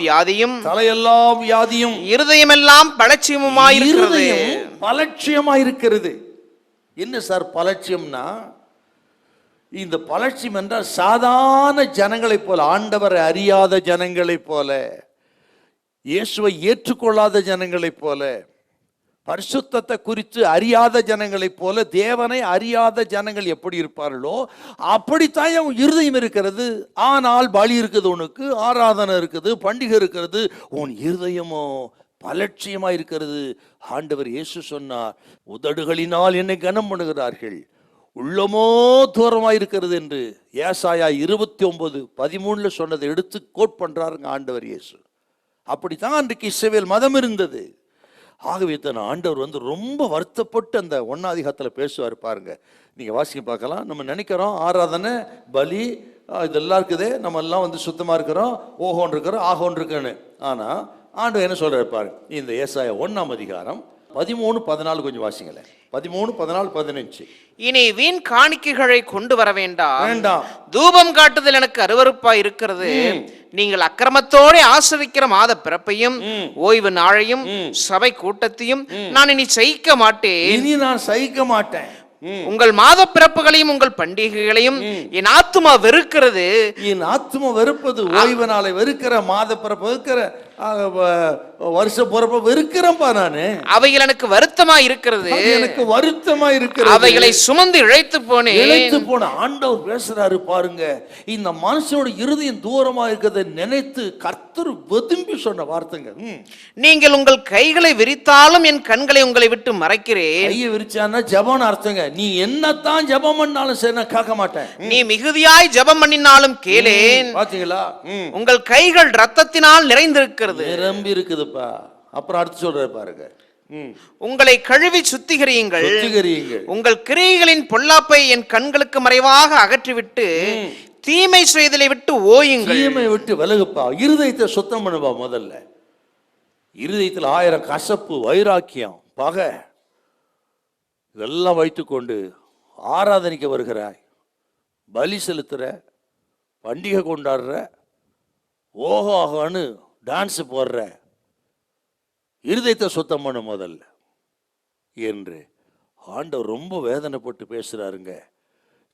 வியாதியும், இருதயமெல்லாம் பலட்சியமாயிருக்கிறது. பலட்சியமாயிருக்கிறது. என்ன சார் பலட்சியம்னா? இந்த பலட்சியம் என்றால் சாதாரண ஜனங்களைப் போல, ஆண்டவரை அறியாத ஜனங்களைப் போல, இயேசுவை ஏற்றுக்கொள்ளாத ஜனங்களைப் போல, பரிசுத்தத்தை குறித்து அறியாத ஜனங்களைப் போல, தேவனை அறியாத ஜனங்கள் எப்படி இருப்பார்களோ அப்படித்தான் இருதயம் இருக்கிறது. ஆனால் பலி இருக்குது, உனக்கு ஆராதனை இருக்குது, பண்டிகை இருக்கிறது, உன் இருதயமோ பலட்சியமா இருக்கிறது. ஆண்டவர் இயேசு சொன்னார், உதடுகளினால் என்னை கனம் பண்ணுகிறார்கள், உள்ளமோ தூரமாக இருக்கிறது என்று ஏசாயா 29:13 சொன்னதை எடுத்து கோட் பண்றாருங்க ஆண்டவர் இயேசு. அப்படித்தான் அன்றைக்கு இஸ்ரவேல் மதம் இருந்தது. ஆகவே தான் ஆண்டவர் ரொம்ப வருத்தப்பட்டு அந்த 1ஆம் அதிகாரத்தில் பேசுவார் பாருங்க. நீங்க வாசிக்க பார்க்கலாம். நம்ம நினைக்கிறோம் ஆராதனை பலி இதெல்லாம் இருக்குது, நம்ம எல்லாம் சுத்தமா இருக்கிறோம், ஓஹோன் இருக்கிறோம், ஆஹோன் இருக்குன்னு. ஆனா ஆண்டவர் என்ன சொல்றாரு பாருங்க. இந்த ஏசாயா 1ஆம் அதிகாரம் 13-14 கொஞ்சம் வாசிங்களேன். 13-14-15. இனி வீண் காணிக்கைகளை கொண்டு வர வேண்டாம். தூபம் காட்டுதல் எனக்கு அருவருப்பாய் இருக்கிறது. நீங்கள் அக்கிரமத்தோட ஆசரிக்கிற மாத பிறப்பையும் ஓய்வு நாளையும் சபை கூட்டத்தையும் நான் இனி சகிக்க மாட்டேன். உங்கள் மாத பிறப்புகளையும் உங்கள் பண்டிகைகளையும் என் ஆத்துமா வெறுக்கிறது. என் ஆத்துமா வெறுப்பது, ஓய்வு நாளை வெறுக்கிற, மாத பிறப்பு வெறுக்கிற, வருஷ பிறப்பு வெறுக்கிறேன்பா நானு. அவைகள் எனக்கு வருத்தமா இருக்கிறது. அவைகளை சுமந்து இழைத்து போன ஆண்டவர் பேசுறாரு பாருங்க. இந்த மனுஷனோட இருதயம் தூரமா இருக்கிறதை நினைத்து கர்த்தர் வெதும்பி சொன்ன வார்த்தைங்க. நீங்கள் உங்கள் கைகளை விரித்தாலும் என் கண்களை உங்களை விட்டு மறைக்கிறேன். கையை விரிச்சான்னா ஜெபம்னு அர்த்தங்க. நீ என்னத்தான் ஜெபம் பண்ணாலும் சரி நான் கேட்க மாட்டேன். நீ மிகுதியாய் ஜெபம் பண்ணினாலும் கேளேன். பாத்தீங்களா? உங்கள் கைகள் ரத்தத்தினால் நிறைந்திருக்கிறது, நிரம்பி இருக்குதுப்பா. அப்புறம் அடுத்து சொல்ற பாருங்க. உங்களை கழுவி சுத்திகரியுங்கள். உங்கள் கிரியைகளின் பொல்லாப்பை என் கண்களுக்கு மறைவாக அகற்றிவிட்டு தீமை செய்தலை விட்டு ஓயுங்கள். தீமை விட்டு விலகுப்பா. இருதயத்தை சுத்தம் பண்ணுவா. முதல்ல இருதயத்தில் 1000 கசப்பு, வைராக்கியம், பகை இதெல்லாம் வைத்துக்கொண்டு ஆராதனைக்கு வருகிறாய், பலி செலுத்துற, பண்டிகை கொண்டாடுற, ஓஹோ ஆஹோன்னு டான்ஸ் போடுற, இருதயத்தை சுத்தம் பண்ண முதல்ல என்று ஆண்டவர் ரொம்ப வேதனைப்பட்டு பேசுறாருங்க.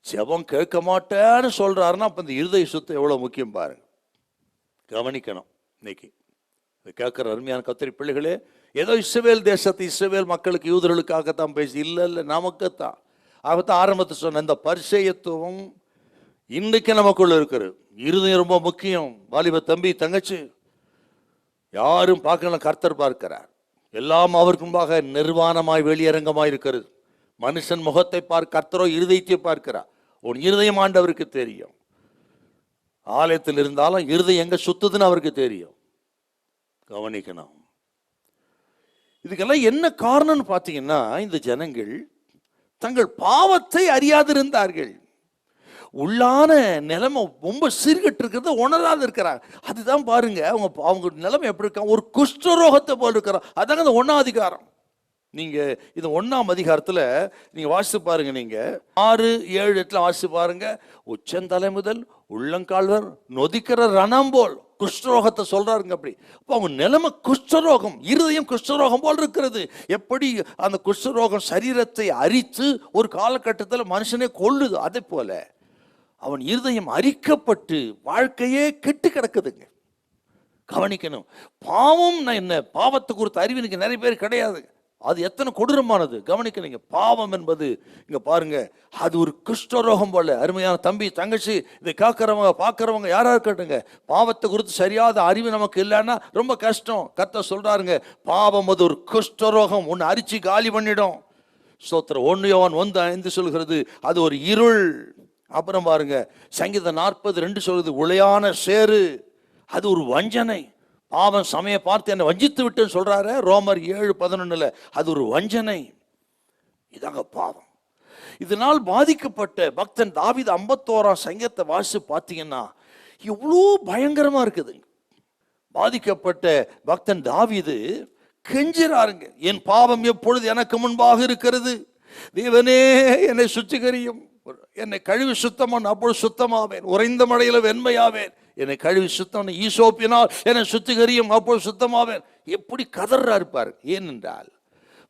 ஜெபம் கேட்க மாட்டேன்னு சொல்றாருன்னா அப்ப இந்த இருதய சுத்தம் எவ்வளவு முக்கியம் பாருங்க. கவனிக்கணும். இன்னைக்கு கேட்கிற அருமையான கர்த்தருடைய பிள்ளைகளே, ஏதோ இஸ்ரவேல் தேசத்து இஸ்ரவேல் மக்களுக்கு யூதர்களுக்காகத்தான் பேசி, இல்லை நமக்குத்தான். ஆகத்தான் ஆரம்பத்தில் சொன்ன இந்த பரிசேயத்துவம் இன்னைக்கு நமக்குள்ள இருக்கிறது. இருதயம் ரொம்ப முக்கியம். வாலிப தம்பி தங்கச்சி, யாரும் பார்க்கலாம், கர்த்தர் பார்க்கிறார். எல்லாம் அவருக்கு முன்பாக நிர்வாணமாய் வெளியரங்கமாய் இருக்கிறது. மனுஷன் முகத்தை கர்த்தரோ இருதயத்தை பார்க்கிறார். உன் இருதயம் ஆண்டவருக்கு தெரியும். ஆலயத்தில் இருந்தாலும் இருதயம் எங்க சுத்துதுன்னு அவருக்கு தெரியும். கவனிக்கணும். இதுக்கெல்லாம் என்ன காரணம்னு பார்த்தீங்கன்னா, இந்த ஜனங்கள் தங்கள் பாவத்தை அறியாதிருந்தார்கள். உள்ளான நிலைமை ரொம்ப சீர்கட்டு இருக்கிறத உணராது இருக்கிறாங்க. அதுதான் பாருங்க, அவங்க நிலைமை எப்படி இருக்காங்க, ஒரு குஷ்டரோகத்தை போல் இருக்கிறாங்க. அதாங்க அந்த 1ஆம் அதிகாரம். நீங்க இது 1ஆம் அதிகாரத்துல நீங்க வாசித்து பாருங்க. நீங்க 6, 7, 8 வாசித்து பாருங்க. உச்சந்தலை முதல் உள்ளங்கால்வர் நொதிக்கிற ரணம் போல் குஷ்டரோகத்தை சொல்றாருங்க. அப்படி அப்போ அவங்க நிலைமை குஷ்டரோகம், இருதயம் குஷ்டரோகம் போல் இருக்கிறது. எப்படி அந்த குஷ்டரோகம் சரீரத்தை அரித்து ஒரு காலகட்டத்தில் மனுஷனே கொல்லுது, அதே போல அவன் இருதயம் அரிக்கப்பட்டு வாழ்க்கையே கெட்டு கிடக்குதுங்க. கவனிக்கணும். பாவம் என்ன, பாவத்தை குறித்த அறிவு இன்னைக்கு நிறைய பேர் கிடையாது. அது எத்தனை கொடூரமானது கவனிக்கணுங்க. பாவம் என்பது இங்க பாருங்க, அது ஒரு குஷ்டரோகம் போல. அருமையான தம்பி தங்கச்சி, இதை கேட்கறவங்க பார்க்கறவங்க யாரா இருக்கட்டுங்க, பாவத்தை குறித்து சரியாத அறிவு நமக்கு இல்லைன்னா ரொம்ப கஷ்டம். கர்த்தர் சொல்றாருங்க, பாவம் அது ஒரு குஷ்டரோகம், ஒன்னு அரிச்சு காலி பண்ணிடும். ஸ்தோத்திரம். 1 யோவான் 1:5 சொல்கிறது அது ஒரு இருள். அப்புறம் பாருங்க, சங்கீதம் 40:2 சொல்றது உளையான சேரு, அது ஒரு வஞ்சனை. பாவம் சமய பார்த்து என்னை வஞ்சித்து விட்டுன்னு சொல்றாரு. ரோமர் 7:11 அது ஒரு வஞ்சனை. இதாங்க பாவம். இதனால் பாதிக்கப்பட்ட பக்தன் தாவீது 51ஆம் சங்கீதத்தை வாசித்து பார்த்தீங்கன்னா எவ்வளோ பயங்கரமா இருக்குது. பாதிக்கப்பட்ட பக்தன் தாவீது கெஞ்சுறாருங்க, என் பாவம் எப்பொழுது எனக்கு முன்பாக இருக்கிறது, தேவனே என்னை சுத்திகரியும், என்னை கழுவி சுத்தமான அப்பொழுது சுத்தமாவேன், உறைந்த மழையில வெண்மையாவேன், என்னை கழுவி சுத்தம் ஈசோப்பினால் என்னை சுத்திகரியும் அப்பொழுது சுத்தமாவேன். எப்படி கதறா இருப்பார். ஏனென்றால்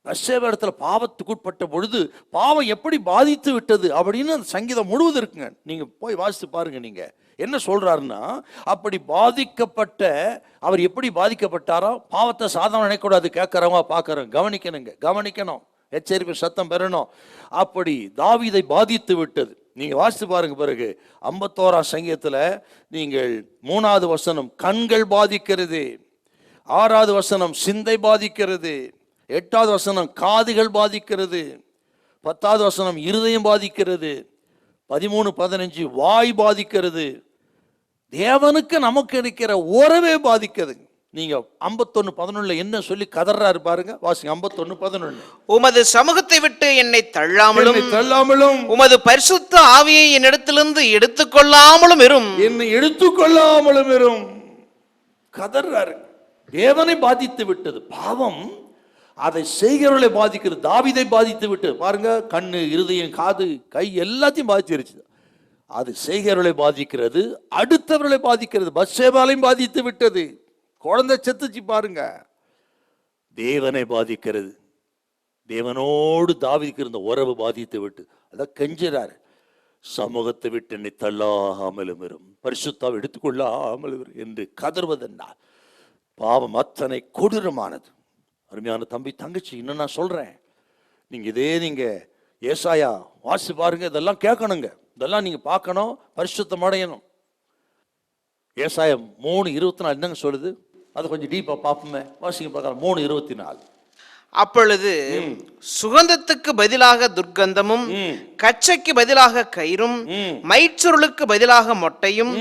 பத்சேபா பாவத்துக்குட்பட்ட பொழுது பாவம் எப்படி பாதித்து விட்டது அப்படின்னு அந்த சங்கீதம் முழுவதும் இருக்குங்க. நீங்க போய் வாசித்து பாருங்க. நீங்க என்ன சொல்றாருன்னா, அப்படி பாதிக்கப்பட்ட அவர் எப்படி பாதிக்கப்பட்டாரோ, பாவத்தை சாதாரண நினைக்கூடாது. கேட்கறவங்க பார்க்கறவங்க கவனிக்கணுங்க, கவனிக்கணும், எச்சரிப்பு சத்தம் பெறணும். அப்படி தாவீதை பாதித்து விட்டது. நீங்க வாசித்து பாருங்க. பிறகு 51ஆம் சங்கீதத்துல நீங்கள் 3வது வசனம் கண்கள் பாதிக்கிறது, 6வது வசனம் சிந்தை பாதிக்கிறது, 8வது வசனம் காதுகள் பாதிக்கிறது, 10வது வசனம் இருதயம் பாதிக்கிறது, 13, 15 வாய் பாதிக்கிறது, தேவனுக்கு நமக்கு இருக்கிற உறவே பாதிக்கிறது. நீங்க 51:11 என்ன சொல்லி கதறாரு பாருங்க. வாசிங்க 51:11. உமது சமூகத்தை விட்டு என்னை தள்ளாமலும் உமது பரிசுத்த ஆவியை என்னிடத்திலிருந்து எடுத்துக்கொள்ளாமலும் இரும். என்னை எடுத்துக்கொள்ளாமலும் இரும். கதறாரு. தேவனை பாதித்து விட்டது பாவம். அதை செய்கிறவர்களை பாதிக்கிறது. தாவீதை பாதித்து விட்டு பாருங்க, கண்ணு, இருதயம், காது, கை எல்லாத்தையும் பாதிச்சிருச்சு. அது செய்கிறவர்களை பாதிக்கிறது, அடுத்தவர்களை பாதிக்கிறது. பத்சேபாலையும் பாதித்து விட்டது. குழந்தை செத்துச்சு பாருங்க. தேவனை பாதிக்கிறது. தேவனோடு தாவீதுக்கு இருந்த உறவு பாதித்து விட்டு அதான் கெஞ்சுறாரு, சமூகத்தை விட்டு என்னை தள்ளாமலும் இரும், பரிசுத்தாவை எடுத்துக்கொள்ளாமலும் என்று கதறுவதென்னால் பாவம் அத்தனை கொடூரமானது. அருமையான தம்பி தங்கச்சி, இன்னும் நான் சொல்றேன், நீங்க ஏசாயா வாசி பாருங்க. இதெல்லாம் கேட்கணுங்க, இதெல்லாம் நீங்க பார்க்கணும், பரிசுத்தம் அடையணும். ஏசாயா 3:24 என்னங்க சொல்லுது, அது கொஞ்சம் டீப்பா பார்ப்போமே. வாசிங்க பார்க்கலாம். 3:24. அப்பொழுது சுகந்தத்துக்கு பதிலாக துர்க்கந்தமும், கச்சைக்கு பதிலாக கயிறும், மயிர்ச்சுருளுக்கு பதிலாக மொட்டையும்,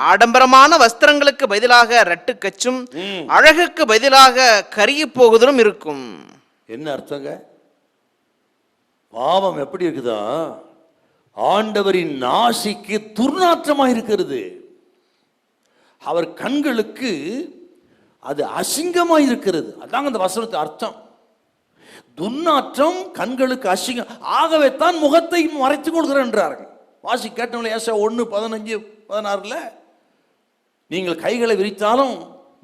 ஆடம்பரமான வஸ்திரங்களுக்கு பதிலாக ரட்டுக்கச்சும், அழகுக்கு பதிலாக கருகி போகுதலும் இருக்கும். என்ன அர்த்தங்க? பாவம் எப்படி இருக்குதா, ஆண்டவரின் நாசிக்கு துர்நாற்றமா இருக்கிறது. அவர் கண்களுக்கு அது அசிங்கமா இருக்கிறது. அதாங்க அந்த வசனத்து அர்த்தம். துர்நாற்றம் கண்களுக்கு அசிங்கம், ஆகவே தான் முகத்தை மறைத்து கொடுக்கிறேன்றார்கள். வாசி கேட்டவங்கள ஏசா 1:15, 16 நீங்கள் கைகளை விரித்தாலும்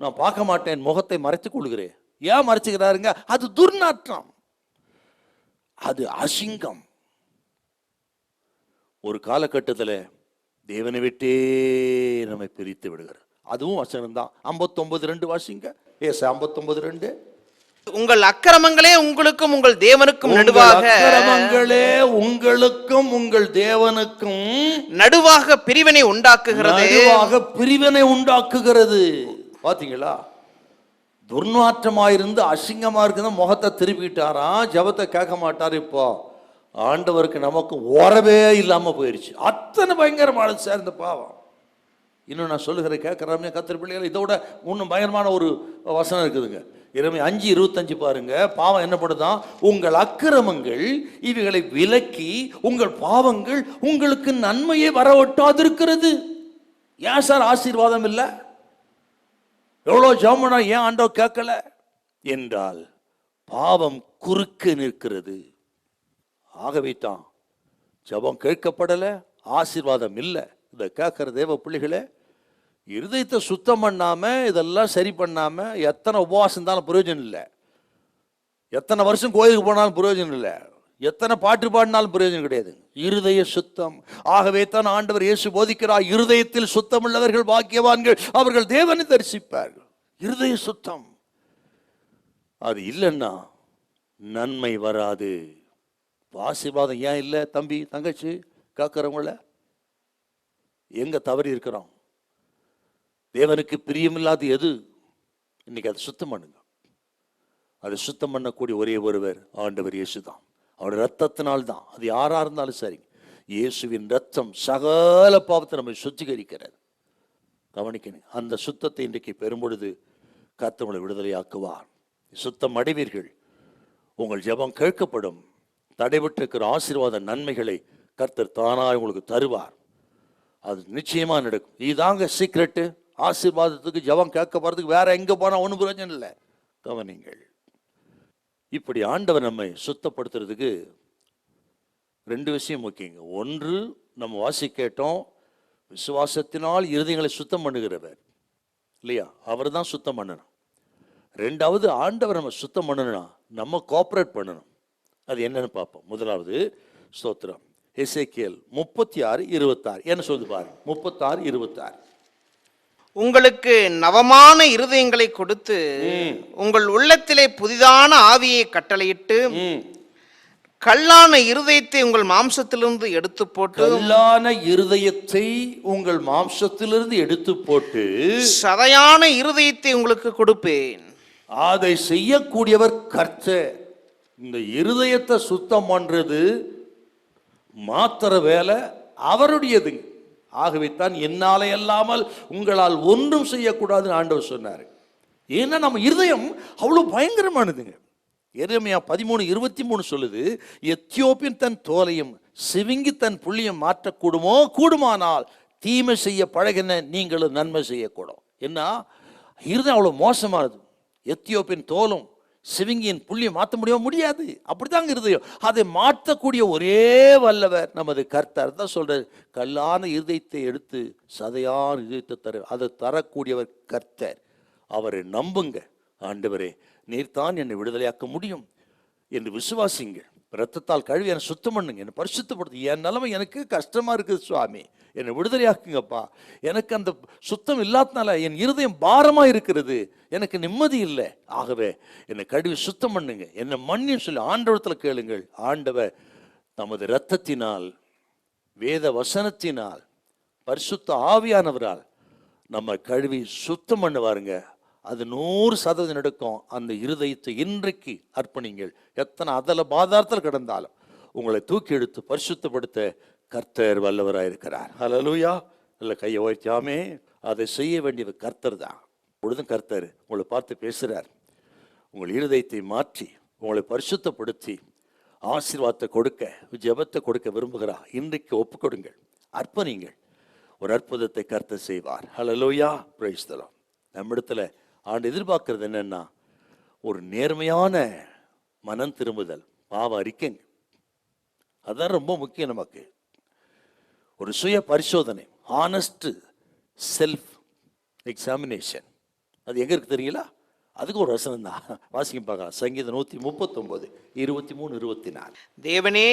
நான் பார்க்க மாட்டேன், முகத்தை மறைத்துக் கொள்கிறேன். ஏன் மறைச்சுக்கிறாருங்க? அது துர்நாற்றம், அது அசிங்கம். ஒரு காலகட்டத்தில் தேவனை விட்டே நம்மை பிரித்து விடுகிறார். அதுவும் வசனம் தான். 59:2 வாசிங்க. 59:2. உங்கள் அக்கிரமங்களே உங்களுக்கும் உங்கள் தேவனுக்கும் நடுவாக, அக்கிரமங்களே உங்களுக்கும் உங்கள் தேவனுக்கும் நடுவாக பிரிவினை உண்டாக்குகிறது. நடுவாக பிரிவினை உண்டாக்குகிறது. பாத்தீங்களா? துர்நாற்றமாயிருந்து அசிங்கமா இருக்குன்னு முகத்தை திருப்பிட்டாரா, ஜபத்தை கேட்க மாட்டார். இப்போ ஆண்டவருக்கு நமக்கு உறவே இல்லாம போயிருச்சு. அத்தனை பயங்கரமானது சார் இந்த பாவம். இன்னும் நான் சொல்லுகிறேன், கேட்கறாமே கத்திர பிள்ளைகள், இதோட இன்னும் பயங்கரமான ஒரு வசனம் இருக்குதுங்க. Yeremiya 5:25 பாருங்க. பாவம் என்ன பண்ணுதான்? உங்கள் அக்கிரமங்கள் இவைகளை விலக்கி உங்கள் பாவங்கள் உங்களுக்கு நன்மையே வரவட்டாதிருக்கிறது. ஏன் சார் ஆசீர்வாதம் இல்லை? எவ்வளோ ஜாமனா ஏன் ஆண்டவர் கேட்கல என்றால் பாவம் குறுக்க நிற்கிறது. ஆகவே தான் ஜபம் கேட்கப்படலை, ஆசீர்வாதம் இல்லை. இதை கேட்கிற தேவ பிள்ளைகளே, இருதயத்தை சுத்தம் பண்ணாம இதெல்லாம் சரி பண்ணாம எத்தனை உபவாசம் இருந்தாலும் பிரயோஜனம் இல்லை, எத்தனை வருஷம் கோயிலுக்கு போனாலும் பிரயோஜனம் இல்லை, எத்தனை பாட்டு பாடினாலும் பிரயோஜனம் கிடையாது. இருதய சுத்தம். ஆகவே தான் ஆண்டவர் இயேசு போதிக்கிறார், இருதயத்தில் சுத்தம் உள்ளவர்கள் பாக்கியவான்கள், அவர்கள் தேவனை தரிசிப்பார்கள். இருதய சுத்தம் அது இல்லைன்னா நன்மை வராது. ஆசீர்வாதம் ஏன் இல்லை? தம்பி தங்கச்சி கேட்கிறவங்கள எங்க தவறி இருக்கிறோம்? தேவனுக்கு பிரியமில்லாத எது? இன்னைக்கு அதை சுத்தம் பண்ணுங்க. அதை சுத்தம் பண்ணக்கூடிய ஒரே ஒருவர் ஆண்டவர் இயேசு தான். அவருடைய ரத்தத்தினால் தான். அது யாரா இருந்தாலும் சரி, இயேசுவின் ரத்தம் சகல பாவத்தை நம்மை சுத்திகரிக்கிறது. கவனிக்கணும். அந்த சுத்தத்தை இன்றைக்கு பெறும்பொழுது கர்த்தர் உங்களை விடுதலையாக்குவார். சுத்தம் அடைவீர்கள். உங்கள் ஜெபம் கேட்கப்படும். தடைபட்டிருக்கிற ஆசீர்வாத நன்மைகளை கர்த்தர் தானாக உங்களுக்கு தருவார். அது நிச்சயமா நடக்கும். இதுதாங்க சீக்ரெட்டு. ஆசீர்வாதத்துக்கு ஜெபம் கேட்க போறதுக்கு வேற எங்க போனா ஒன்றும் பிரயோஜனம் இல்லை. கவனிங்கள். இப்படி ஆண்டவர் நம்மை சுத்தப்படுத்துறதுக்கு ரெண்டு விஷயம் முக்கியங்க. ஒன்று, நம்ம வாசி கேட்டோம், விசுவாசத்தினால் இருதயங்களை சுத்தம் பண்ணுகிறவர் இல்லையா, அவர் தான் சுத்தம் பண்ணணும். ரெண்டாவது, ஆண்டவர் நம்ம சுத்தம் பண்ணணும்னா நம்ம கோஆப்ரேட் பண்ணணும். அது என்னன்னு பார்ப்போம். முதலாவது ஸ்தோத்திரம், எசேக்கியேல் 36:26 என்ன சொல்லுது பாருங்க. 36:26. உங்களுக்கு நவமான இருதயங்களை கொடுத்து உங்கள் உள்ளத்திலே புதிதான ஆவியை கட்டளையிட்டு கல்லான இருதயத்தை உங்கள் மாம்சத்திலிருந்து எடுத்து போட்டு, கல்லான இருதயத்தை உங்கள் மாம்சத்திலிருந்து எடுத்து போட்டு சதையான இருதயத்தை உங்களுக்கு கொடுப்பேன். அதை செய்யக்கூடியவர் கர்த்தர். இந்த இருதயத்தை சுத்தம் பண்றது மாத்திர வேலை அவருடையது. ஆகவே தான் என்னாலே அல்லாமல் உங்களால் ஒன்றும் செய்யக்கூடாதுன்னு ஆண்டவர் சொன்னார். ஏன்னா நம்ம இருதயம் அவ்வளவு பயங்கரமானதுங்க. எரேமியா 13:23 சொல்லுது, எத்தியோப்பியன் தன் தோலையும் சிவிங்கி தன் புள்ளியும் மாற்றக்கூடுமோ, கூடுமானால் தீமை செய்ய பழகின நீங்களும் நன்மை செய்யக்கூடும். என்ன இருதயம் அவ்வளவு மோசமானது. எத்தியோப்பியன் தோலும் சிவிங்கியின் புள்ளியை மாற்ற முடியாது. அப்படித்தாங்க இருதயம். அதை மாற்றக்கூடிய ஒரே வல்லவர் நமது கர்த்தர். தான் சொல்றாரு, கல்லான இருதயத்தை எடுத்து சதையான இருதயத்தை தர, அதை தரக்கூடியவர் கர்த்தர். அவரை நம்புங்க. ஆண்டவரே, நீர்தான் என்னை விடுதலையாக்க முடியும் என்று விசுவாசிங்க. ரத்தத்தால் கழுவி என்னை சுத்தம் பண்ணுங்க, என்னை பரிசுத்தப்படுத்து. என் நிலைமை எனக்கு கஷ்டமா இருக்குது சுவாமி, என்னை விடுதலையாக்குங்கப்பா. எனக்கு அந்த சுத்தம் இல்லாதனால என் இருதயம் பாரமா இருக்கிறது, எனக்கு நிம்மதி இல்லை. ஆகவே என்னை கழுவி சுத்தம் பண்ணுங்க, என்னை மன்னியும் சொல்லி ஆண்டவரத்தில் கேளுங்கள். ஆண்டவர் தமது இரத்தத்தினால், வேத வசனத்தினால், பரிசுத்த ஆவியானவரால் நம்ம கழுவி சுத்தம் பண்ணுவாருங்க. அது 100% நடக்கும். அந்த இருதயத்தை இன்றைக்கு அர்ப்பணிங்கள். எத்தனை அதல பாதாரத்தில் கிடந்தாலும் உங்களை தூக்கி எடுத்து பரிசுத்தப்படுத்த கர்த்தர் வல்லவராயிருக்கிறார். ஹல்லேலூயா. நல்ல கையை உயர்த்தாமே. அதை செய்ய வேண்டியது கர்த்தர் தான். பொழுதும் கர்த்தர் உங்களை பார்த்து பேசுகிறார். உங்கள் இருதயத்தை மாற்றி உங்களை பரிசுத்தப்படுத்தி ஆசீர்வாதத்தை கொடுக்க, ஜெபத்தை கொடுக்க விரும்புகிறார். இன்றைக்கு ஒப்பு கொடுங்கள், அர்ப்பணிங்கள். ஒரு அற்புதத்தை கர்த்தர் செய்வார். ஹல்லேலூயா. Praise the Lord. நம்மிடத்துல ஆண்டு எதிர்பார்க்கிறது என்னன்னா, ஒரு நேர்மையான மனம் திரும்புதல், பாவ அறிக்கைங்க. அதான் ரொம்ப முக்கியம் நமக்கு. ஒரு சுய பரிசோதனை, ஹானஸ்ட் செல்ஃப் எக்ஸாமினேஷன். அது எங்க இருக்கு தெரியுங்களா? அதுக்கு ஒரு வசனம் தான், வாசிக்க பார்க்கலாம். சங்கீதம் 139 23 24. தேவனே,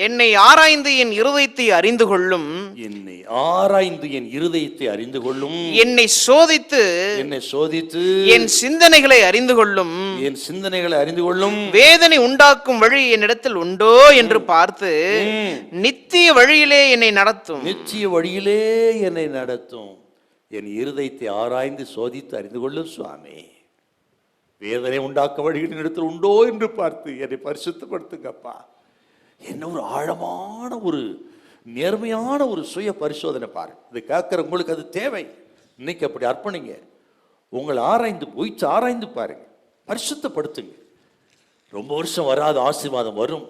என்னை ஆராய்ந்து என் இருதயத்தை அறிந்து கொள்ளும். என்னை ஆராய்ந்து என் இருதயத்தை அறிந்து கொள்ளும். என்னை சோதித்து என் சிந்தனைகளை அறிந்து கொள்ளும். என் சிந்தனைகளை அறிந்து கொள்ளும். வேதனை உண்டாக்கும் வழி என்னிடத்தில் உண்டோ என்று பார்த்து நித்திய வழியிலே என்னை நடத்தும். நித்திய வழியிலே என்னை நடத்தும். என் இருதயத்தை ஆராய்ந்து சோதித்து அறிந்து கொள்ளும் சுவாமி. வேதனை உண்டாக்க வழிகளின் இடத்தில் உண்டோ என்று பார்த்து என்னை பரிசுத்தப்படுத்துங்கப்பா. என்ன ஒரு ஆழமான ஒரு நேர்மையான ஒரு சுய பரிசோதனை பாரு. இது கேட்கிற உங்களுக்கு அது தேவை. இன்னைக்கு அப்படி அர்ப்பணிங்க. உங்களை ஆராய்ந்து போயிட்டு ஆராய்ந்து பாருங்க, பரிசுத்தப்படுத்துங்க. ரொம்ப வருஷம் வராத ஆசீர்வாதம் வரும்.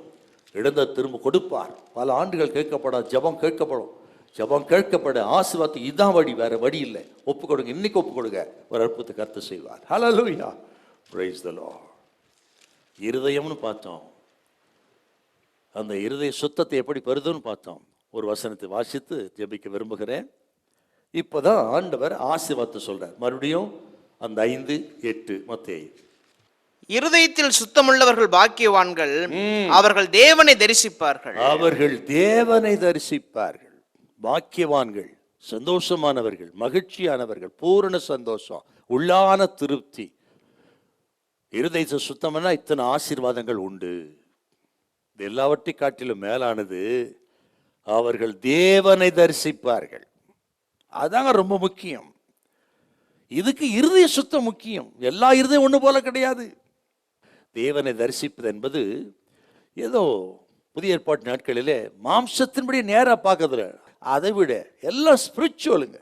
இழந்த திரும்ப கொடுப்பார். பல ஆண்டுகள் கேட்கப்படாத ஜெபம் கேட்கப்படும். ஜெபம் கேட்கப்பட ஆசீர்வாதத்துக்கு இதான் வழி, வேற வழி இல்லை. ஒப்பு கொடுங்க, இன்னைக்கு ஒப்பு கொடுங்க, ஒரு அற்புதத்தை கர்த்தர் செய்வார். Hallelujah, praise the Lord. இருதயம்னு பார்த்தோம். அந்த இருதய சுத்தத்தை எப்படி பெறுதுன்னு பார்த்தோம். ஒரு வசனத்தை வாசித்து ஜெபிக்க விரும்புகிறேன். இப்போதான் ஆண்டவர் ஆசீர்வாதத்தை சொல்றார். மறுபடியும் அந்த 5:8 மத்தேயு. இருதயத்தில் சுத்தமுள்ளவர்கள் பாக்கியவான்கள், அவர்கள் தேவனை தரிசிப்பார்கள். அவர்கள் தேவனை தரிசிப்பார்கள். பாக்கியவான்கள், சந்தோஷமானவர்கள், மகிழ்ச்சியானவர்கள், பூரண சந்தோஷம், உள்ளான திருப்தி. இருதயத்தை சுத்தம்னா இத்தனை ஆசீர்வாதங்கள் உண்டு. இது எல்லாவற்றை காட்டிலும் மேலானது, அவர்கள் தேவனை தரிசிப்பார்கள். அதாங்க ரொம்ப முக்கியம். இதுக்கு இருதய சுத்தம் முக்கியம். எல்லா இருதயம் ஒன்று போல கிடையாது. தேவனை தரிசிப்பது என்பது ஏதோ புதிய ஏற்பாட்டு நாட்களிலே மாம்சத்தின்படி நேராக பார்க்கறதுல, அதை விட எல்லாம் ஸ்பிரிச்சுவலுங்க.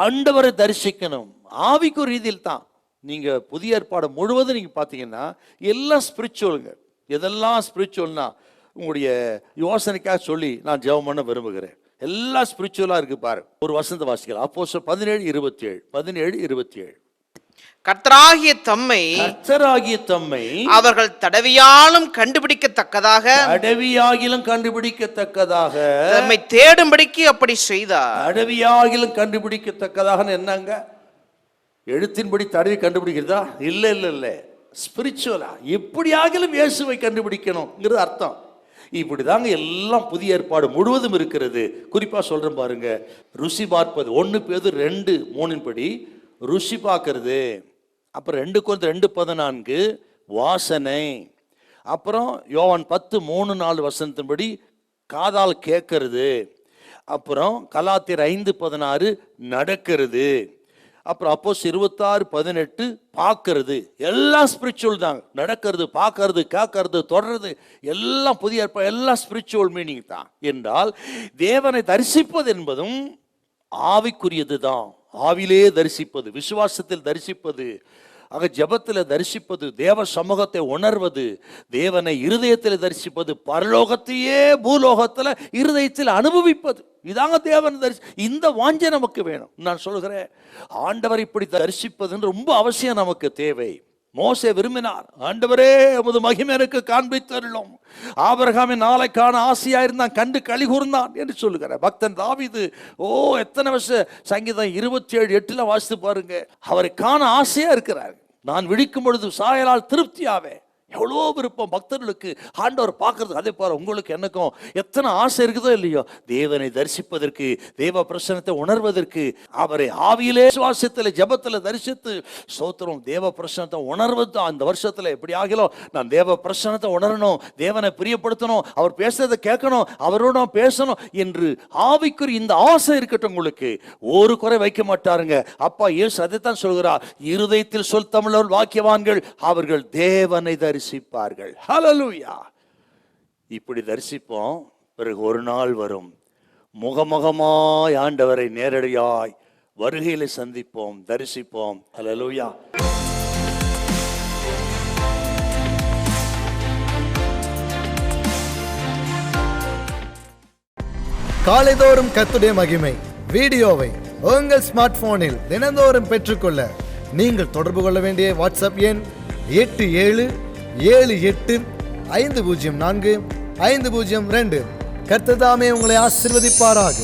ஆண்டவரை தரிசிக்கணும். ஆவிக்கு ரீதியில் தான். நீங்க புதிய ஏற்பாடு முழுவதும் நீங்க பார்த்தீங்கன்னா எல்லாம் ஸ்பிரிச்சுவலுங்க. எதெல்லாம் ஸ்பிரிச்சுவல்னா உங்களுடைய யோசனைக்காக சொல்லி நான் ஜெபம் பண்ண விரும்புகிறேன். எல்லாம் ஸ்பிரிச்சுவலா இருக்கு பாரு. ஒரு வசனத்தை வாசிக்கலாம். அப்போஸ்தலர் 17:27. கர்த்தராகிய தம்மை அவர்கள் தடவியாலும் கண்டுபிடிக்கத்தக்கதாக தம்மை தேடும்படிக்கு அப்படி செய்தார். தடவியாகிலும் கண்டுபிடிக்கத்தக்கதாக என்னங்க? எழுத்தின்படி தடவி கண்டுபிடிக்கிறதா? இல்ல, ஸ்பிரிச்சுவலா எப்படியாகிலும் இயேசுவை கண்டுபிடிக்கணும்ங்கிறது அர்த்தம். இப்படிதாங்க எல்லாம் புதிய ஏற்பாடு முழுவதும் இருக்கிறது. குறிப்பா சொல்றேன் பாருங்க. ருசி பார்ப்பது 1 பேதுரு 2:3 படி ருசி பார்க்கறது. அப்புறம் 2 கொரிந்தியர் 2:14 வாசனை. அப்புறம் யோவான் 10:3-4 வசனத்தின்படி காதால் கேட்கறது. அப்புறம் கலாத்தியர் 5:16 நடக்கிறது. அப்புறம் அப்போஸ்தலர் 26:18 பார்க்கறது. எல்லாம் ஸ்பிரிச்சுவல் தாங்க. நடக்கிறது, பார்க்கறது, கேட்கறது, தொடர்றது எல்லாம் புதிய ஏற்பாடு, எல்லாம் ஸ்பிரிச்சுவல் மீனிங் தான். என்றால் தேவனை தரிசிப்பது என்பதும் ஆவிக்குரியது தான். ஆவிலே தரிசிப்பது, விசுவாசத்தில் தரிசிப்பது, ஆக ஜெபத்தில் தரிசிப்பது, தேவ சமூகத்தை உணர்வது, தேவனை இருதயத்தில் தரிசிப்பது, பரலோகத்தையே பூலோகத்தில் இருதயத்தில் அனுபவிப்பது. இதாங்க தேவன் இந்த வாஞ்சை நமக்கு வேணும். நான் சொல்கிறேன், ஆண்டவர் இப்படி தரிசிப்பதுன்னு ரொம்ப அவசியம், நமக்கு தேவை. மோசே விரும்பினார், ஆண்டவரே உமது மகிமை எனக்கு காண்பித்தருளும். ஆபிரகாமின் நாளை காண ஆசையா இருந்தான், கண்டு களி கூர்ந்தான் என்று சொல்லுகிறார். பக்தன் தாவீது எத்தனை வருஷம் சங்கீதம் 27:8 வாசித்து பாருங்க. அவரை காண ஆசையா இருக்கிறார். நான் விழிக்கும் பொழுது சாயலால் திருப்தியாவே. எவ்வளோ விருப்பம் பக்தர்களுக்கு ஆண்டவர் பார்க்கறது. அதே போல உங்களுக்கு எனக்கும் எத்தனை ஆசை இருக்குதோ இல்லையோ, தேவனை தரிசிப்பதற்கு, தேவ பிரசன்னத்தை உணர்வதற்கு, அவரை ஆவியிலே சுவாசத்தில் ஜெபத்தில் தரிசித்து ஸ்தோத்திரம் தேவ பிரசன்னத்தை உணர்வது தான். இந்த வருஷத்தில் எப்படி ஆகலாம் நான் தேவ பிரசன்னத்தை உணரணும், தேவனை பிரியப்படுத்தணும், அவர் பேசுறதை கேட்கணும், அவரோட பேசணும் என்று ஆவிக்குரிய இந்த ஆசை இருக்கட்டும். உங்களுக்கு ஒரு குறை வைக்க மாட்டாருங்க. அப்பா இயேசு அதைத்தான் சொல்கிறார், இருதயத்தில் சொல் தமிழர் வாக்கியவான்கள், அவர்கள் தேவனை தரிசிப்பார்கள். ஹல்லேலூயா. இப்படி தரிசிப்போம். பிறகு ஒரு நாள் வரும், முகமுகமாய் ஆண்டவரை நேரடியாய் வருகையில சந்திப்போம், தரிசிப்போம். ஹல்லேலூயா. காலைதோறும் கர்த்தருடைய மகிமை வீடியோவை உங்கள் ஸ்மார்ட் போனில் தினந்தோறும் பெற்றுக்கொள்ள நீங்கள் தொடர்பு கொள்ள வேண்டிய வாட்ஸ்அப் எண் 8778504502. கர்த்தர் தாமே உங்களை ஆசீர்வதிப்பாராக.